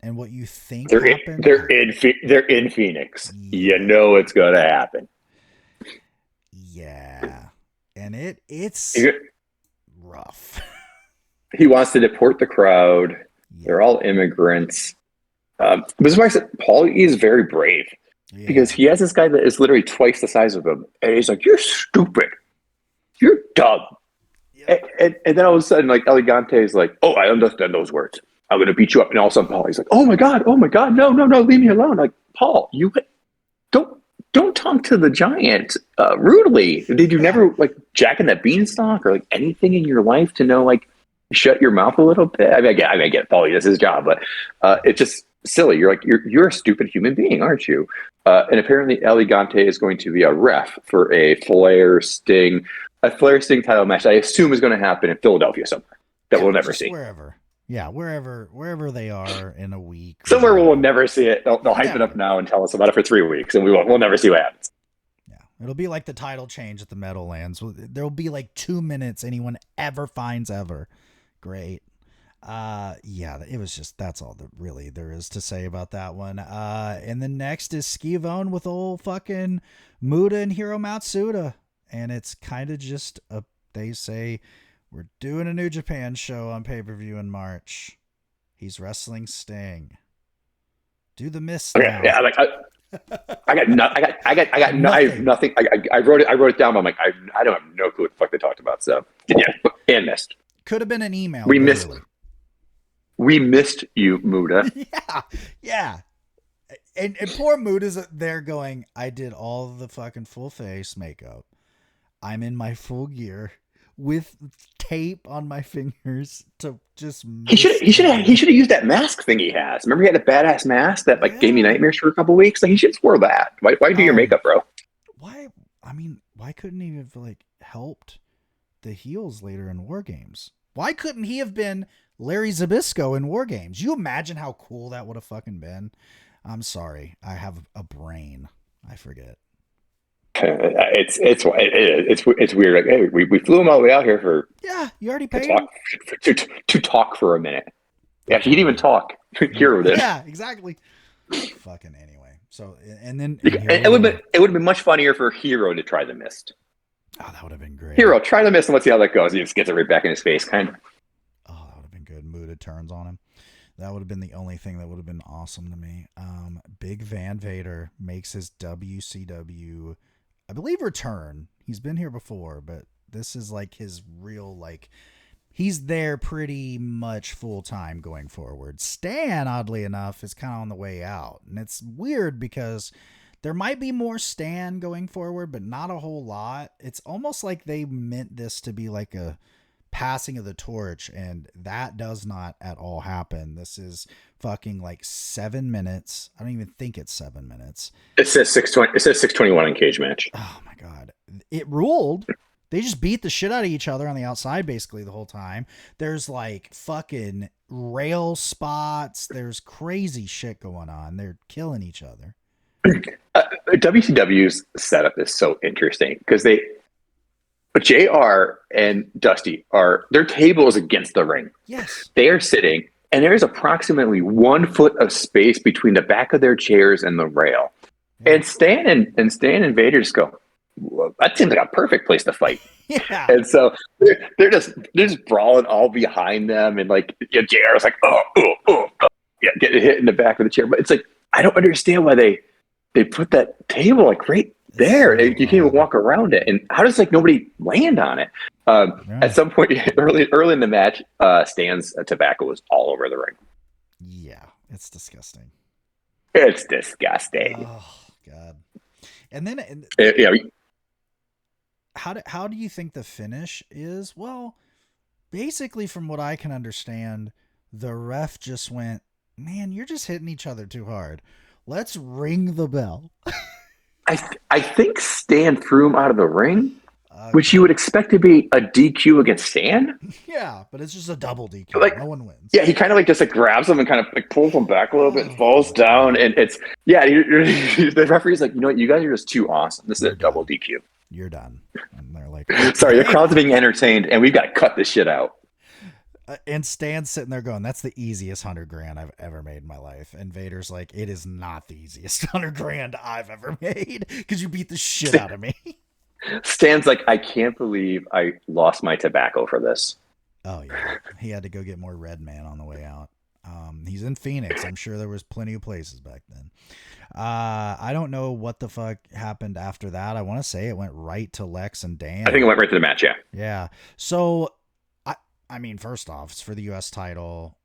And what you think happened. They're in Phoenix. Yeah. You know it's going to happen. Yeah. And it's rough. He wants to deport the crowd. Yeah. They're all immigrants. This is why I said Paulie is very brave because he has this guy that is literally twice the size of him, and he's like, "You're stupid, you're dumb," and then all of a sudden, like Elegante is like, "Oh, I understand those words. I'm gonna beat you up," and all of a sudden, Paulie's like, "Oh my god, no, leave me alone!" Like, Paul, you don't talk to the giant rudely. Did you never like Jack in that beanstalk or like anything in your life to know like shut your mouth a little bit? I mean, I get Paulie does his job, but it's just silly. You're a stupid human being, aren't you? And apparently Elegante is going to be a ref for a Flair Sting title match. I assume is going to happen in Philadelphia somewhere that we'll never see. Wherever they are in a week. Somewhere we'll never see it. They'll hype it up now and tell us about it for 3 weeks, and we'll never see what happens. Yeah, it'll be like the title change at the Meadowlands. There'll be like 2 minutes anyone ever finds ever. Great. It was just, that's all that really there is to say about that one. And then next is Skivone with old fucking Muda and Hiro Matsuda. And it's kind of just they say, we're doing a New Japan show on pay-per-view in March. He's wrestling Sting. Do the mist. Okay, yeah, I got nothing. I wrote it down. But I'm like, I don't have no clue what the fuck they talked about. So yeah, and missed. Could have been an email. We missed you, Muda. Yeah. And poor Muda's there going, I did all the fucking full face makeup. I'm in my full gear with tape on my fingers to just. He should have used that mask thing he has. Remember, he had a badass mask that gave me nightmares for a couple weeks. Like, he should have wore that. Why do your makeup, bro? Why? I mean, why couldn't he have helped the heels later in Wargames? Why couldn't he have been Larry Zbyszko in Wargames? You imagine how cool that would have fucking been. I'm sorry, I have a brain. I forget. It's weird. Like, hey, we flew him all the way out here for you already paid him to talk for a minute. Yeah, he didn't even talk. Hero did. Yeah, exactly. Fucking anyway. So and then it would have been much funnier for Hero to try the mist. Oh, that would have been great. Hero, try the mist and let's see how that goes. He just gets it right back in his face, kind of. Oh, that would have been good. Muda turns on him. That would have been the only thing that would have been awesome to me. Big Van Vader makes his WCW, I believe, return. He's been here before, but this is like his real, he's there pretty much full time going forward. Stan, oddly enough, is kind of on the way out. And it's weird because there might be more Stan going forward, but not a whole lot. It's almost like they meant this to be like a passing of the torch, and that does not at all happen. This is fucking 7 minutes. I don't even think it's 7 minutes. It says 6:20. It says 6:21 in cage match. Oh my god, it ruled. They just beat the shit out of each other on the outside basically the whole time. There's fucking rail spots. There's crazy shit going on. They're killing each other. WCW's setup is so interesting because JR and Dusty their table is against the ring. Yes. They are sitting, and there is approximately 1 foot of space between the back of their chairs and the rail. Yeah. And Stan and Vader just go, well, that seems like a perfect place to fight. Yeah. And so they're just brawling all behind them, and JR is like, oh, getting hit in the back of the chair. But it's I don't understand why they they put that table like right there. So You can't even walk around it. And how does like nobody land on it? At some point early in the match, Stan's tobacco was all over the ring. Yeah, it's disgusting. It's disgusting. Oh God. And then Yeah. how do you think the finish is? Well, basically from what I can understand, the ref just went, man, you're just hitting each other too hard. Let's ring the bell. I think Stan threw him out of the ring, which you would expect to be a DQ against Stan. Yeah, but it's just a double DQ. Like, no one wins. Yeah, he kind of like just like grabs him and kind of like pulls him back a little bit and falls down. And it's, the referee's like, you know what, you guys are just too awesome. This is a double DQ. You're done. And they're like, sorry, the crowd's being entertained and we've got to cut this shit out. And Stan's sitting there going, that's the easiest $100,000 I've ever made in my life. And Vader's like, it is not the easiest $100,000 I've ever made because you beat the shit out of me. Stan's like, I can't believe I lost my tobacco for this. Oh, yeah. He had to go get more Red Man on the way out. He's in Phoenix. I'm sure there was plenty of places back then. I don't know what the fuck happened after that. I want to say it went right to Lex and Dan. I think it went right to the match, yeah. Yeah. So, I mean, first off, it's for the U.S. title.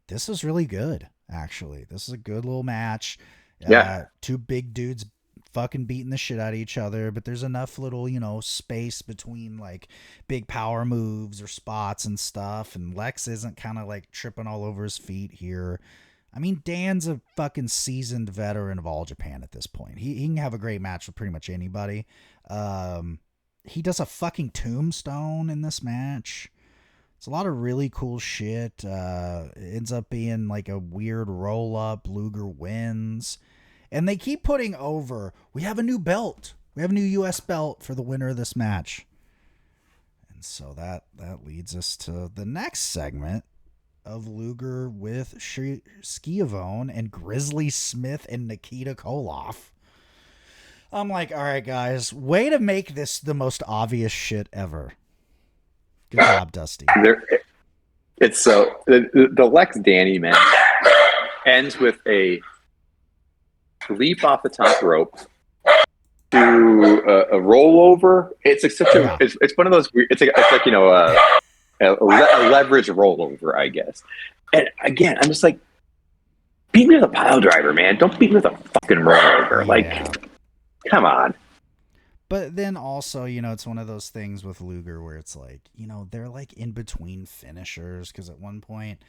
This is really good, actually. This is a good little match. Yeah. Two big dudes fucking beating the shit out of each other, but there's enough little, space between like big power moves or spots and stuff. And Lex isn't kind of like tripping all over his feet here. I mean, Dan's a fucking seasoned veteran of All Japan at this point. He can have a great match with pretty much anybody. He does a fucking tombstone in this match. It's a lot of really cool shit. It ends up being like a weird roll up. Luger wins. And they keep putting over, we have a new belt. We have a new U.S. belt for the winner of this match. And so that leads us to the next segment of Luger with Schiavone and Grizzly Smith and Nikita Koloff. I'm like, all right, guys, way to make this the most obvious shit ever. Good job, Dusty. It's so the Lex Danny match ends with a leap off the top rope to a rollover. It's like such a it's one of those weird, it's like a leverage rollover, I guess. And again, I'm just like, beat me with a pile driver, man. Don't beat me with a fucking rollover. Like, come on. But then also, it's one of those things with Luger where it's like, they're like in between finishers because at one point,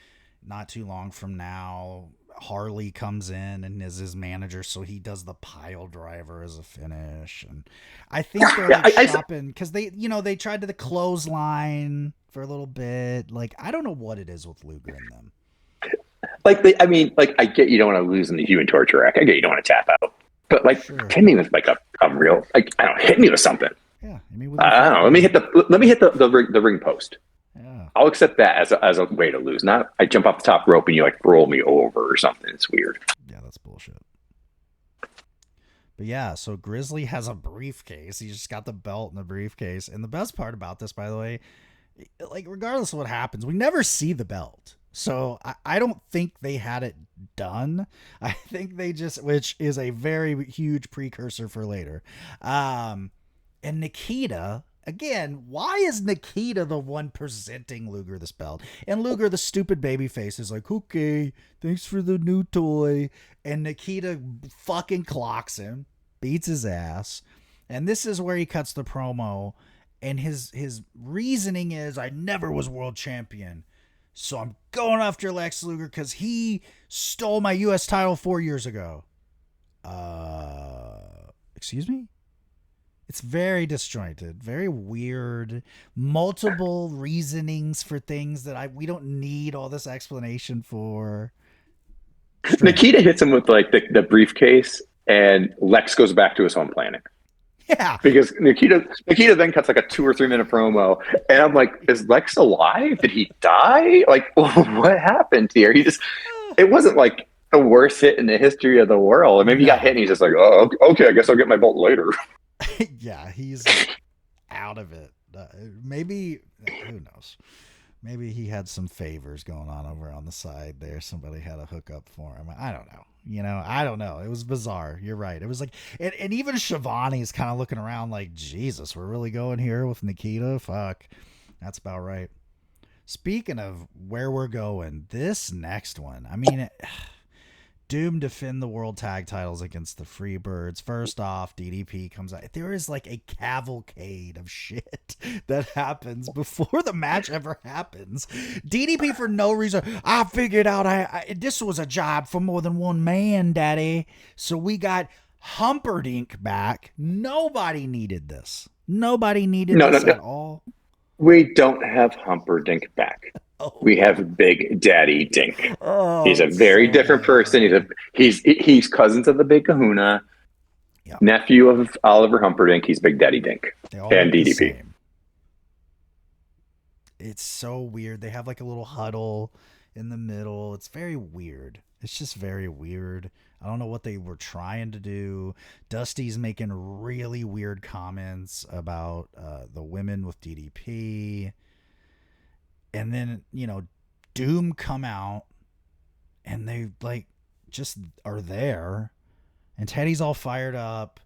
not too long from now, Harley comes in and is his manager, so he does the pile driver as a finish. And I think they're like shopping because they tried to the clothesline for a little bit. Like, I don't know what it is with Luger in them. I get you don't want to lose in the human torture rack. I get you don't want to tap out. But hit me with like a real, like, I don't know, hit me with something. Yeah, I don't know. Let me hit the ring post. Yeah, I'll accept that as a way to lose. Not I jump off the top rope and you like roll me over or something. It's weird. Yeah, that's bullshit. But yeah, so Grizzly has a briefcase. He just got the belt in the briefcase. And the best part about this, by the way, like regardless of what happens, we never see the belt. So I don't think they had it done. I think they just, which is a very huge precursor for later. And Nikita, again, why is Nikita the one presenting Luger this belt? And Luger, the stupid baby face, is like, okay, thanks for the new toy. And Nikita fucking clocks him, beats his ass. And this is where he cuts the promo. And his reasoning is, I never was world champion. So I'm going after Lex Luger because he stole my U.S. title 4 years ago. Excuse me? It's very disjointed, very weird, multiple reasonings for things that we don't need all this explanation for. Nikita hits him with like the briefcase and Lex goes back to his home planet. Yeah. Because Nikita then cuts like a 2 or 3 minute promo and I'm like, is Lex alive? Did he die? Like, what happened here? It wasn't like the worst hit in the history of the world. Maybe he got hit and he's just like, oh, okay, I guess I'll get my belt later. Yeah, he's out of it. Maybe, who knows? Maybe he had some favors going on over on the side there. Somebody had a hookup for him. I don't know. I don't know. It was bizarre. You're right. It was like, and even Shivani's kind of looking around like, Jesus, we're really going here with Nikita? Fuck. That's about right. Speaking of where we're going, this next one, I mean, Doom defend the world tag titles against the Freebirds. First off, DDP comes out. There is like a cavalcade of shit that happens before the match ever happens. DDP for no reason. I figured out this was a job for more than one man, daddy. So we got Humperdinck back. Nobody needed this. Nobody needed this at all. We don't have Humperdinck back. Oh. We have Big Daddy Dink. Oh, he's a very different person. He's cousins of the Big Kahuna, nephew of Oliver Humperdinck. He's Big Daddy Dink and DDP. It's so weird. They have like a little huddle in the middle. It's very weird. It's just very weird. I don't know what they were trying to do. Dusty's making really weird comments about the women with DDP. And then, Doom come out and they like just are there and Teddy's all fired up.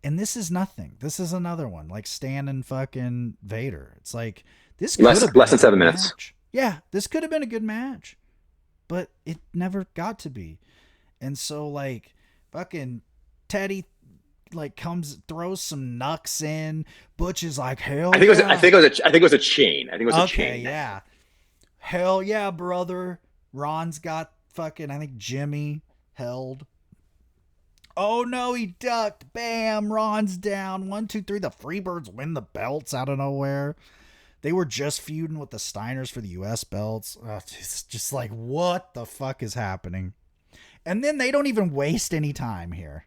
And this is nothing. This is another one like Stan and fucking Vader. It's like this could have less than 7 minutes. Match. Yeah, this could have been a good match, but it never got to be. And so like fucking Teddy like throws some knucks in. Butch is like, hell I think it was a chain. I think it was a chain. Okay, yeah. Hell yeah, brother. Ron's got fucking, I think Jimmy held. Oh no, he ducked. Bam, Ron's down. 1, 2, 3. The Freebirds win the belts out of nowhere. They were just feuding with the Steiners for the US belts. It's just like, what the fuck is happening? And then they don't even waste any time here.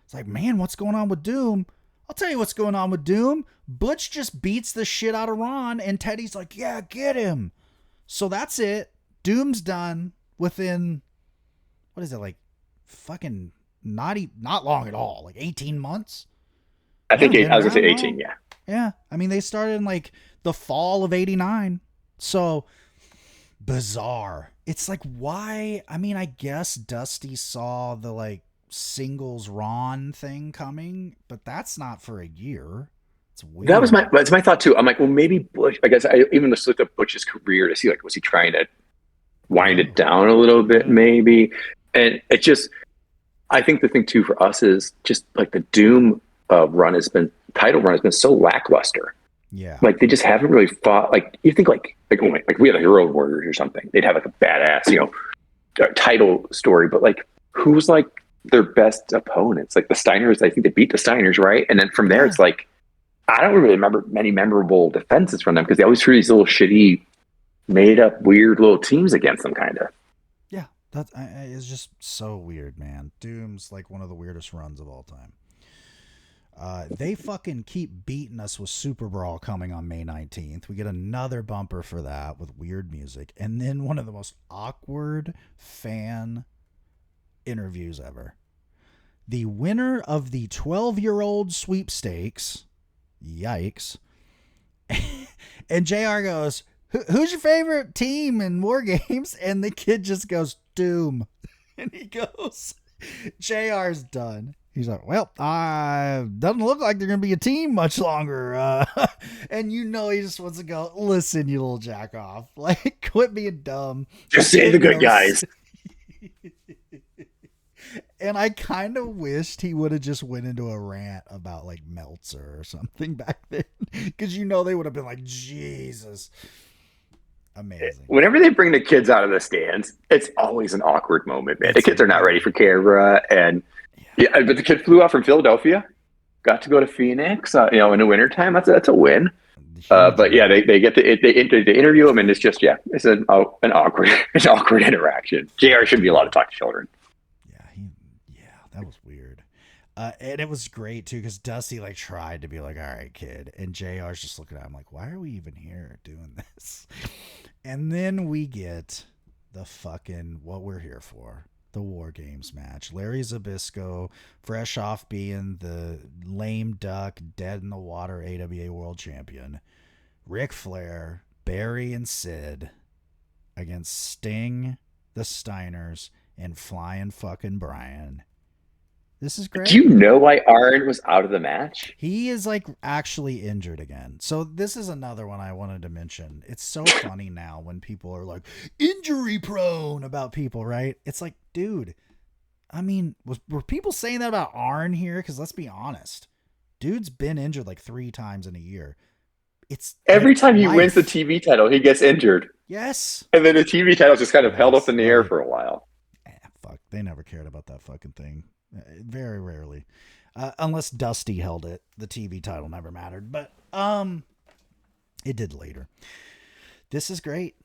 It's like, man, what's going on with Doom? I'll tell you what's going on with Doom. Butch just beats the shit out of Ron, and Teddy's like, yeah, get him. So that's it. Doom's done within, what is it, like fucking not long at all, like 18 months? I was going to say 18, long. Yeah. I mean, they started in like the fall of 89. So bizarre. It's like, why? I mean, I guess Dusty saw the like singles Ron thing coming, but that's not for a year. It's weird. That's my thought too. I'm like, well, maybe Butch, I guess I even just looked at Butch's career to see like, was he trying to wind it down a little bit maybe? And it just, I think the thing too for us is just like the Doom title run has been so lackluster. Yeah. Like they just haven't really fought. Like you think like we had a Hero Warriors or something. They'd have like a badass, title story, but like who's like their best opponents? Like the Steiners, I think they beat the Steiners, right? And then from there, it's like, I don't really remember many memorable defenses from them because they always threw these little shitty, made up weird little teams against them, kind of. Yeah. That is just so weird, man. Doom's like one of the weirdest runs of all time. They fucking keep beating us with Super Brawl coming on May 19th. We get another bumper for that with weird music. And then one of the most awkward fan interviews ever. The winner of the 12-year-old sweepstakes, yikes, and JR goes, who's your favorite team in Wargames? And the kid just goes, Doom. And he goes, JR's done. He's like, well, doesn't look like they're going to be a team much longer. And he just wants to go, listen, you little jack off. Like, quit being dumb. Just say the good guys. And I kind of wished he would have just went into a rant about like Meltzer or something back then. Because they would have been like, Jesus. Amazing. Whenever they bring the kids out of the stands, it's always an awkward moment, man. The kids are not ready for camera. And but the kid flew out from Philadelphia, got to go to Phoenix, in the wintertime. That's a win. But yeah, they get to interview him, and it's just it's an awkward interaction. JR shouldn't be allowed to talk to children. That was weird. And it was great too, because Dusty like tried to be like, all right, kid. And JR's just looking at him like, why are we even here doing this? And then we get the fucking what we're here for. The Wargames match. Larry Zbyszko, fresh off being the lame duck, dead in the water AWA world champion. Ric Flair Barry and Sid against Sting, the Steiners, and Flying fucking Brian. This is great. Do you know why Arn was out of the match? He is like actually injured again. So this is another one I wanted to mention. It's so funny now when people are like injury prone about people, right? It's like, dude, I mean, were people saying that about Arn here? Because let's be honest, dude's been injured like 3 times in a year. It's every time he life. wins the TV title, he gets injured. Yes. And then the TV title's just kind of held up in the air for a while. Fuck, they never cared about that fucking thing. Very rarely. Unless Dusty held it, the TV title never mattered. But it did later. This is great.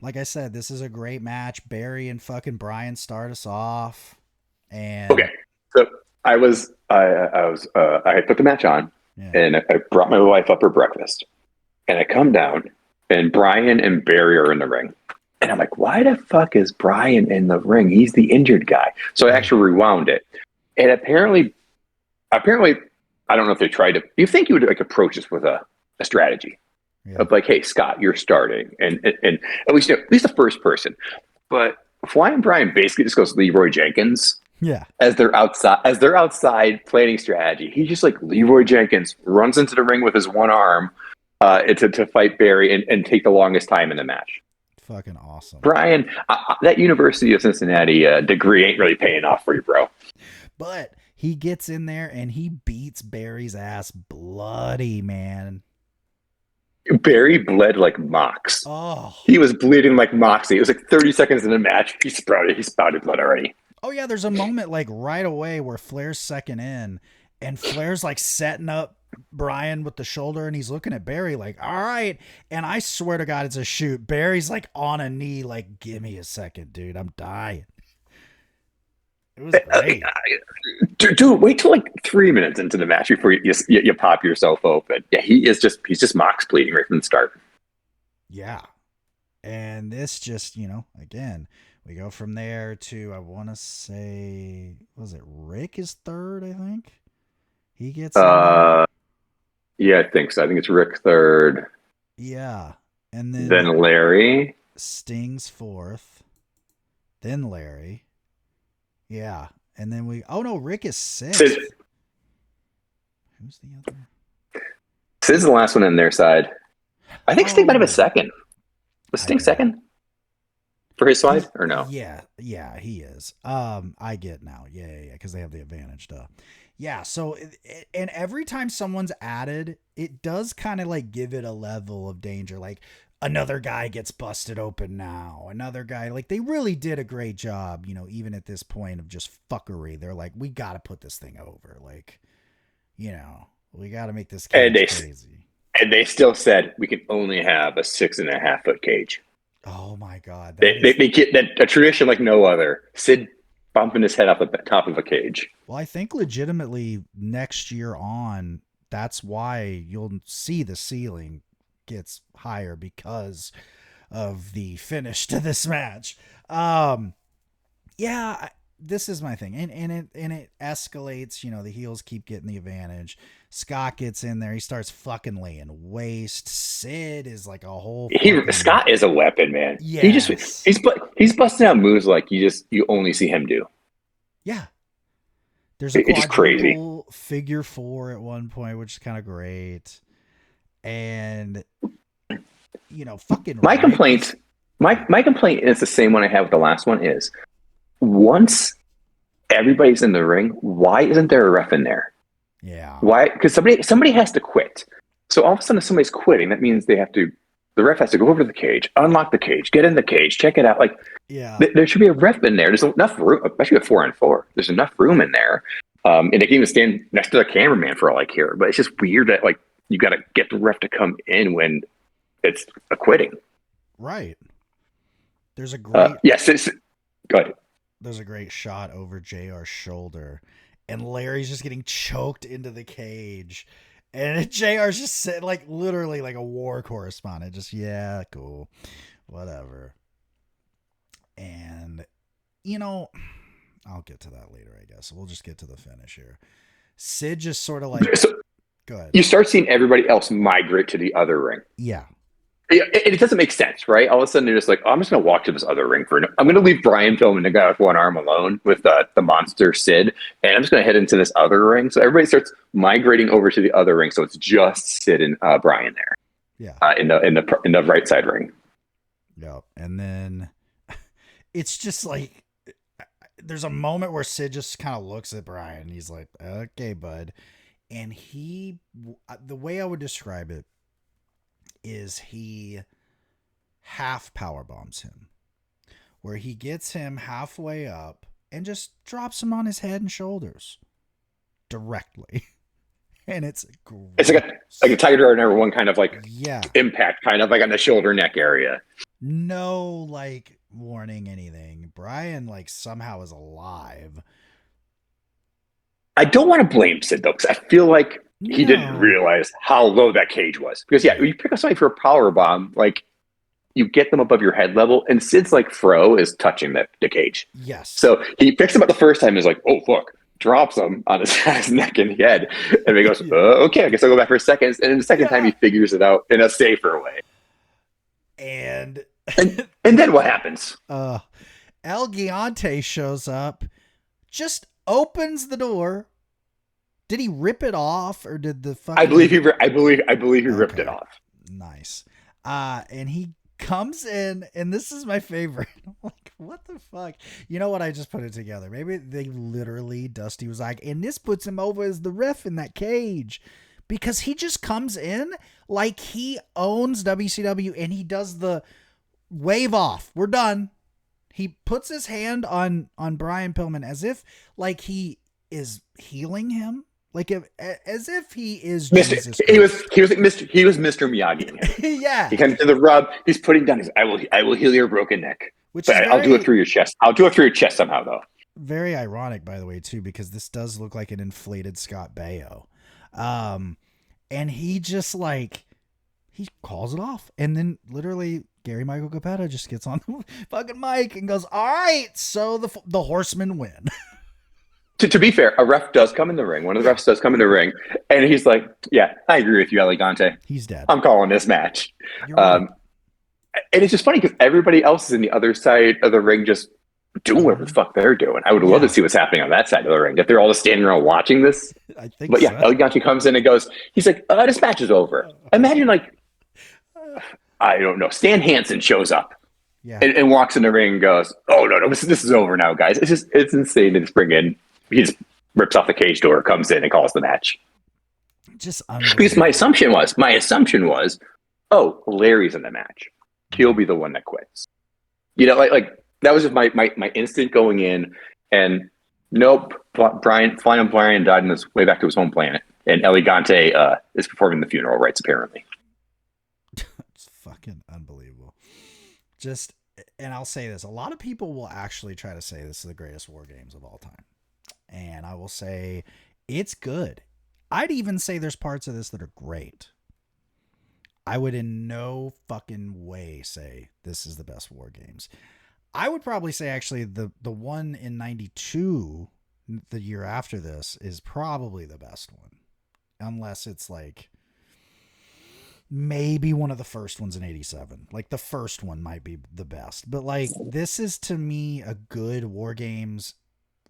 Like I said, this is a great match. Barry and fucking Brian start us off. And okay, so I had put the match on, yeah. and I brought my wife up her breakfast, and I come down, and Brian and Barry are in the ring, and I'm like, why the fuck is Brian in the ring? He's the injured guy. So I actually rewound it, and apparently, I don't know if they tried to. You think you would like approach this with a strategy of like, hey, Scott, you're starting, and at least the first person, but Flying Brian basically just goes Leroy Jenkins. Yeah. As they're outside planning strategy, he just like Leroy Jenkins runs into the ring with his one arm to fight Barry and take the longest time in the match. Fucking awesome. Brian, that University of Cincinnati degree ain't really paying off for you, bro. But he gets in there and he beats Barry's ass bloody, man. Barry bled like Mox. Oh. He was bleeding like Moxie. It was like 30 seconds in the match. He spouted blood already. Oh, yeah, there's a moment like right away where Flair's second in, and Flair's like setting up Brian with the shoulder, and he's looking at Barry like, all right. And I swear to God, it's a shoot. Barry's like on a knee, like, give me a second, dude. I'm dying. It was great. Dude, wait till like 3 minutes into the match before you pop yourself open. Yeah, he's just Mox bleeding right from the start. Yeah. And this just, again, we go from there to, I want to say, was it Rick is third, I think? He gets yeah, I think so. I think it's Rick third. Yeah. And then Larry. Sting's fourth. Then Larry. Yeah. And then Rick is sixth. Sid. Who's the other? Sid's the last one on their side. I think Sting might have a second. Was Sting second? For his side or no? Yeah, he is. I get now. Yeah, because they have the advantage, duh. Yeah, so, and every time someone's added, it does kind of like give it a level of danger. Like, another guy gets busted open now. Another guy, like, they really did a great job, even at this point of just fuckery. They're like, we got to put this thing over. Like, we got to make this crazy. And they still said, we can only have a 6.5 foot cage. Oh my God. They get that a tradition like no other. Sid bumping his head off the top of a cage. Well, I think legitimately next year on, that's why you'll see the ceiling gets higher because of the finish to this match. Yeah, this is my thing. And it escalates, the heels keep getting the advantage. Scott gets in there. He starts fucking laying waste. Sid is like a whole. Scott is a weapon, man. Yeah. He's busting out moves like you only see him do. Yeah. There's a it's crazy figure 4 at one point, which is kind of great. And fucking my complaint is the same one I have with the last one is once everybody's in the ring, why isn't there a ref in there? Yeah. Why? Because somebody has to quit. So all of a sudden, if somebody's quitting, that means the ref has to go over to the cage, unlock the cage, get in the cage, check it out. Like, yeah, there should be a ref in there. There's enough room, especially at 4-on-4. There's enough room in there, and they can even stand next to the cameraman for all I care. But it's just weird that like you got to get the ref to come in when it's a quitting. Right. There's a great yes. Go ahead. There's a great shot over JR's shoulder, and Larry's just getting choked into the cage. And JR's just sitting like literally like a war correspondent. Just, yeah, cool. Whatever. And, I'll get to that later, I guess. We'll just get to the finish here. Sid just sort of like, go ahead. You start seeing everybody else migrate to the other ring. Yeah. Yeah, it doesn't make sense, right? All of a sudden, they're just like, oh, I'm just going to walk to this other ring I'm going to leave Brian Pillman, the guy with one arm alone, with the monster Sid, and I'm just going to head into this other ring. So everybody starts migrating over to the other ring. So it's just Sid and Brian there. Yeah. In the right side ring. Yeah, and then it's just like there's a moment where Sid just kind of looks at Brian. And he's like, "Okay, bud," and the way I would describe it is he half power bombs him, where he gets him halfway up and just drops him on his head and shoulders directly. And it's gross. It's like a Tiger Driver #1 kind of like impact, kind of like on the shoulder neck area. No like warning anything. Brian like somehow is alive. I don't want to blame Sid though, because I feel like he didn't realize how low that cage was. Because you pick up somebody for a power bomb, like you get them above your head level, and Sid's like fro is touching the cage. Yes. So he picks him up the first time and is like, oh fuck, drops him on his neck and head, and he goes, okay, I guess I'll go back for a second. And then the second time he figures it out in a safer way. And then what happens? El Gigante shows up, just opens the door. Did he rip it off, or did the fucking... I believe he ripped it off. Nice. And he comes in, and this is my favorite. I'm like, what the fuck? You know what? I just put it together. Maybe they literally, Dusty was like, and this puts him over as the ref in that cage, because he just comes in like he owns WCW, and he does the wave off. We're done. He puts his hand on Brian Pillman as if like he is healing him. Like as if he is Jesus he was Mr. Miyagi in him. Yeah. He comes to the rub. He's putting down his I will heal your broken neck. I'll do it through your chest. I'll do it through your chest somehow though. Very ironic, by the way, too, because this does look like an inflated Scott Baio. And he just like he calls it off. And then literally Gary Michael Capetta just gets on the fucking mic and goes, all right, so the Horsemen win. To be fair, a ref does come in the ring. One of the refs does come in the ring, and he's like, yeah, I agree with you, Elegante. He's dead. I'm calling this match. Right. And it's just funny because everybody else is in the other side of the ring just doing whatever the fuck they're doing. I would love to see what's happening on that side of the ring. If they're all just standing around watching this. I think But yeah, Elegante comes in and goes, he's like, this match is over. Imagine like, I don't know, Stan Hansen shows up. Yeah. And walks in the ring and goes, oh, no, this is over now, guys. It's insane to just bring in. He just rips off the cage door, comes in, and calls the match. Just because my assumption was, oh, Larry's in the match. He'll be the one that quits. You know, like that was just my instinct going in. And nope, Brian died on his way back to his home planet. And Elegante is performing the funeral rites, apparently. It's fucking unbelievable. And I'll say this. A lot of people will actually try to say this is the greatest War Games of all time. And I will say it's good. I'd even say there's parts of this that are great. I would in no fucking way say this is the best War Games. I would probably say actually the one in 92, the year after this, is probably the best one. Unless it's like maybe one of the first ones in 87. Like the first one might be the best. But like this is to me a good War Games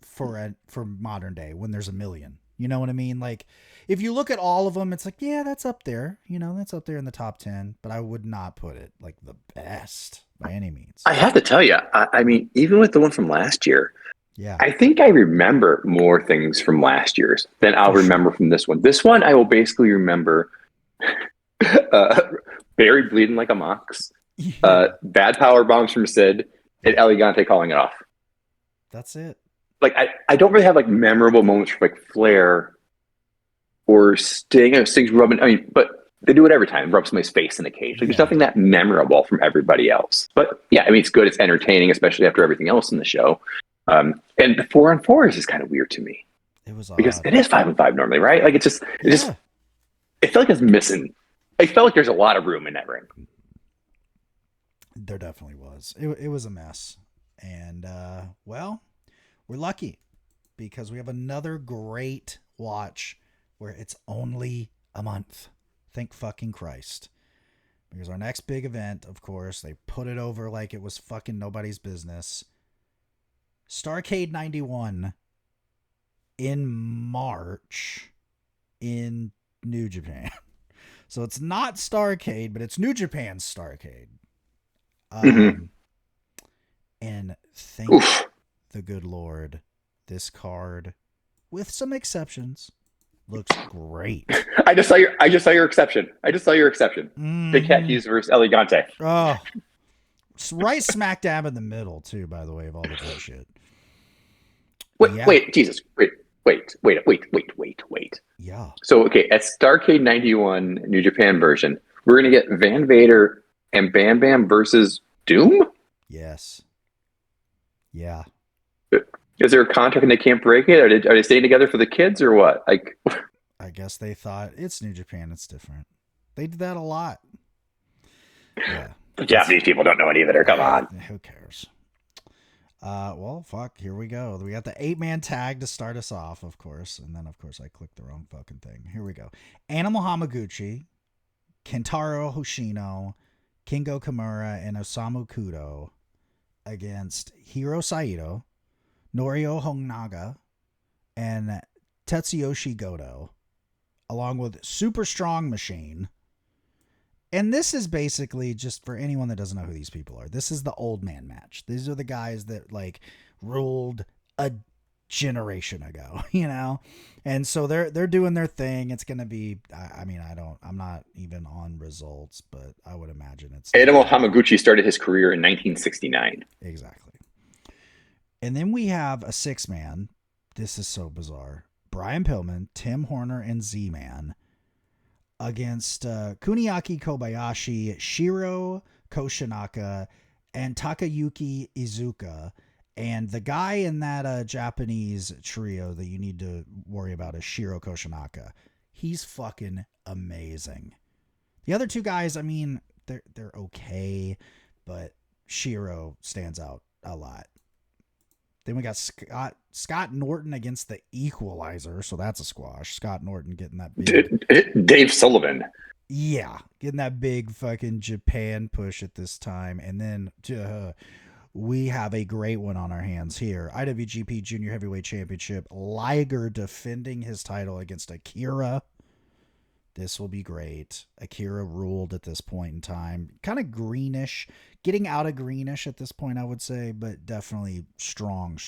for modern day when there's a million. You know what I mean? Like if you look at all of them, it's like, yeah, that's up there. You know, that's up there in the top 10, but I would not put it like the best by any means. I have to tell you, I mean, even with the one from last year, yeah, I think I remember more things from last year's than I'll remember from this one. This one, I will basically remember Barry bleeding like a mox, bad power bombs from Sid, and Elegante calling it off. That's it. Like I don't really have like memorable moments for like Flair or Sting. Sting's rubbing. I mean, but they do it every time. Rub somebody's face in the cage. Like there's nothing that memorable from everybody else. But yeah, I mean, it's good. It's entertaining, especially after everything else in the show. And the 4-on-4 is kind of weird to me. It was because it is 5-on-5 normally, right? Like it felt like it's missing. I felt like there's a lot of room in that ring. There definitely was. It was a mess. And well, we're lucky because we have another great watch where it's only a month. Thank fucking Christ. Because our next big event, of course, they put it over like it was fucking nobody's business. Starrcade 91 in March in New Japan. So it's not Starrcade, but it's New Japan's Starrcade. And thank the good Lord, this card, with some exceptions, looks great. I just saw your exception. Big Cat Hughes versus Elegante. Oh, right smack dab in the middle too. By the way, of all the bullshit. Wait, Jesus, wait. Yeah. So okay, at Starrcade 91 New Japan version, we're gonna get Van Vader and Bam Bam versus Doom. Yes. Yeah. Is there a contract and they can't break it? Are they staying together for the kids or what? Like, I guess they thought it's New Japan, it's different. They did that a lot. Yeah. the Japanese people don't know any better. Come on. Who cares? Well, fuck. Here we go. We got the 8-man tag to start us off, of course, and then of course I clicked the wrong fucking thing. Here we go. Animal Hamaguchi, Kentaro Hoshino, Kingo Kimura, and Osamu Kudo against Hiro Saito, Norio Hongnaga, and Tetsuyoshi Goto, along with Super Strong Machine. And this is basically, just for anyone that doesn't know who these people are, this is the old man match. These are the guys that like ruled a generation ago, you know? And so they're doing their thing. It's going to be, I'm not even on results, but I would imagine it's Animal Hamaguchi started his career in 1969. Exactly. And then we have a 6-man. This is so bizarre. Brian Pillman, Tim Horner, and Z-Man against Kuniaki Kobayashi, Shiro Koshinaka, and Takayuki Izuka. And the guy in that Japanese trio that you need to worry about is Shiro Koshinaka. He's fucking amazing. The other two guys, I mean, they're okay, but Shiro stands out a lot. Then we got Scott Norton against the Equalizer, so that's a squash. Scott Norton getting that big... Dave Sullivan. Yeah, getting that big fucking Japan push at this time. And then we have a great one on our hands here. IWGP Junior Heavyweight Championship. Liger defending his title against Akira. This will be great. Akira ruled at this point in time. Kind of greenish. Getting out of greenish at this point, I would say. But definitely strong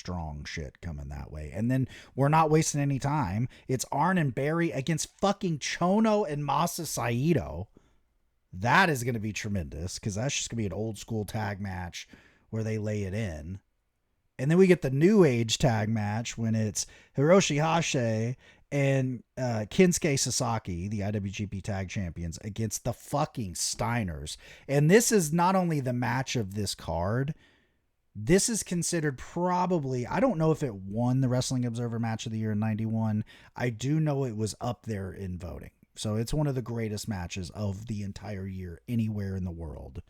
shit coming that way. And then we're not wasting any time. It's Arn and Barry against fucking Chono and Masa Saito. That is going to be tremendous. Because that's just going to be an old school tag match where they lay it in. And then we get the new age tag match when it's Hiroshi Hase and Kinsuke Sasaki, the IWGP Tag Champions, against the fucking Steiners. And this is not only the match of this card, this is considered probably, I don't know if it won the Wrestling Observer Match of the Year in 91. I do know it was up there in voting. So it's one of the greatest matches of the entire year anywhere in the world.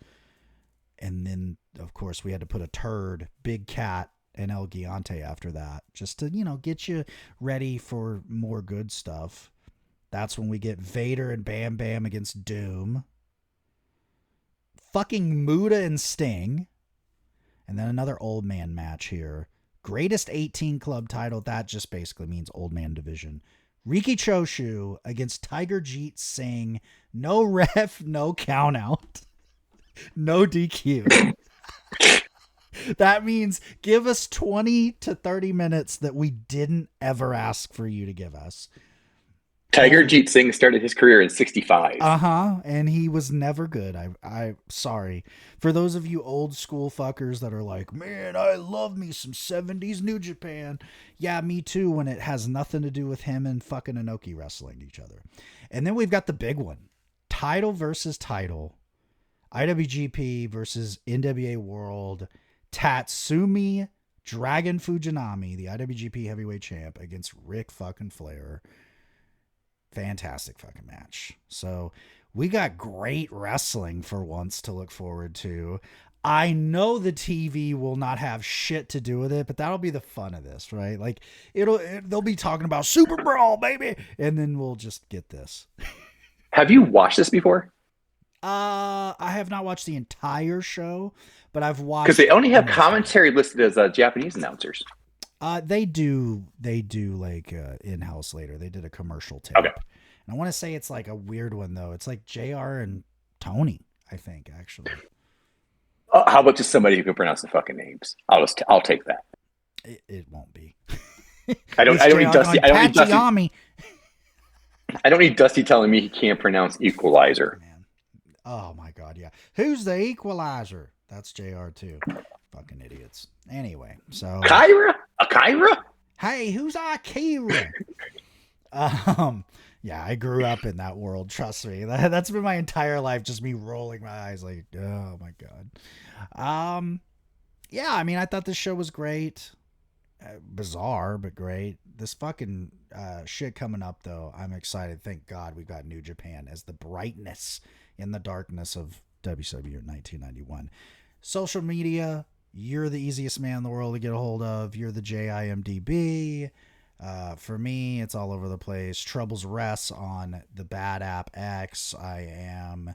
And then, of course, we had to put a turd, Big Cat, and El Gigante after that, just to, get you ready for more good stuff. That's when we get Vader and Bam Bam against Doom. Fucking Muda and Sting. And then another old man match here. Greatest 18 club title. That just basically means old man division. Riki Choshu against Tiger Jeet Singh. No ref, no count out. No DQ. That means give us 20 to 30 minutes that we didn't ever ask for you to give us. Tiger Jeet Singh started his career in 65. And he was never good. I sorry. For those of you old school fuckers that are like, man, I love me some 70s New Japan. Yeah, me too, when it has nothing to do with him and fucking Inoki wrestling each other. And then we've got the big one. Title versus title. IWGP versus NWA World. Tatsumi Dragon Fujinami, the IWGP Heavyweight Champ, against Ric fucking Flair. Fantastic fucking match. So we got great wrestling for once to look forward to. I know the TV will not have shit to do with it, but that'll be the fun of this, right? Like they'll be talking about Super Brawl, baby, and then we'll just get this. Have you watched this before? I have not watched the entire show, but I've watched Because they only have most of it. commentary listed as Japanese announcers. They do like in-house later. They did a commercial tape. Okay. And I want to say it's like a weird one though. It's like JR and Tony, I think, actually. How about just somebody who can pronounce the fucking names? I'll take that. It won't be. I don't need Dusty. I don't need Dusty. Tachiami. I don't need Dusty telling me he can't pronounce equalizer. Man. Oh my god, yeah. Who's the equalizer? That's JR too. Fucking idiots. Anyway, so Akira? Hey, who's Akira? Yeah, I grew up in that world. Trust me. That's been my entire life. Just me rolling my eyes like, oh my god. Yeah, I mean, I thought this show was great. Bizarre, but great. This fucking shit coming up, though, I'm excited. Thank God we got New Japan as the brightness in the darkness of WCW in 1991. Social media, you're the easiest man in the world to get a hold of. You're the JIMDB. For me, it's all over the place. Troubles Wrest on the Bad App X. I am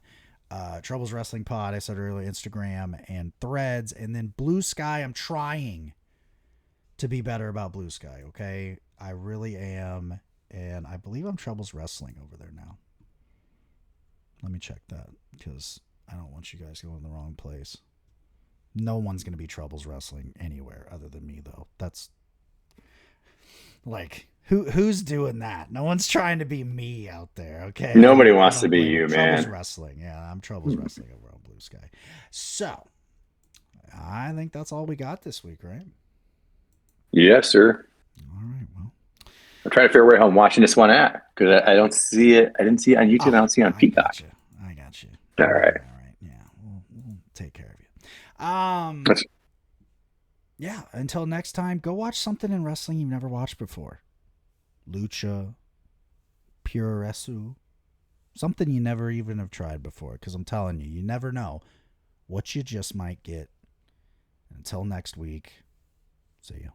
Troubles Wrestling Pod, I said earlier, Instagram and Threads. And then Blue Sky, I'm trying to be better about Blue Sky, okay? I really am. And I believe I'm Troubles Wrestling over there now. Let me check that because I don't want you guys going in the wrong place. No one's going to be Troubles Wrestling anywhere other than me, though. That's like, who's doing that? No one's trying to be me out there, okay? Nobody wants to be you, man. Troubles Wrestling. Yeah, I'm Troubles Wrestling over on Blue Sky. So, I think that's all we got this week, right? Yes, sir. All right, well. I'm trying to figure out where I'm watching this one at because I don't see it. I didn't see it on YouTube. I don't see it on Peacock. I got you. All right. Yeah, we'll take care of you. Yeah, until next time, go watch something in wrestling you've never watched before. Lucha, Puroresu, something you never even have tried before. Because I'm telling you, you never know what you just might get. Until next week, see you.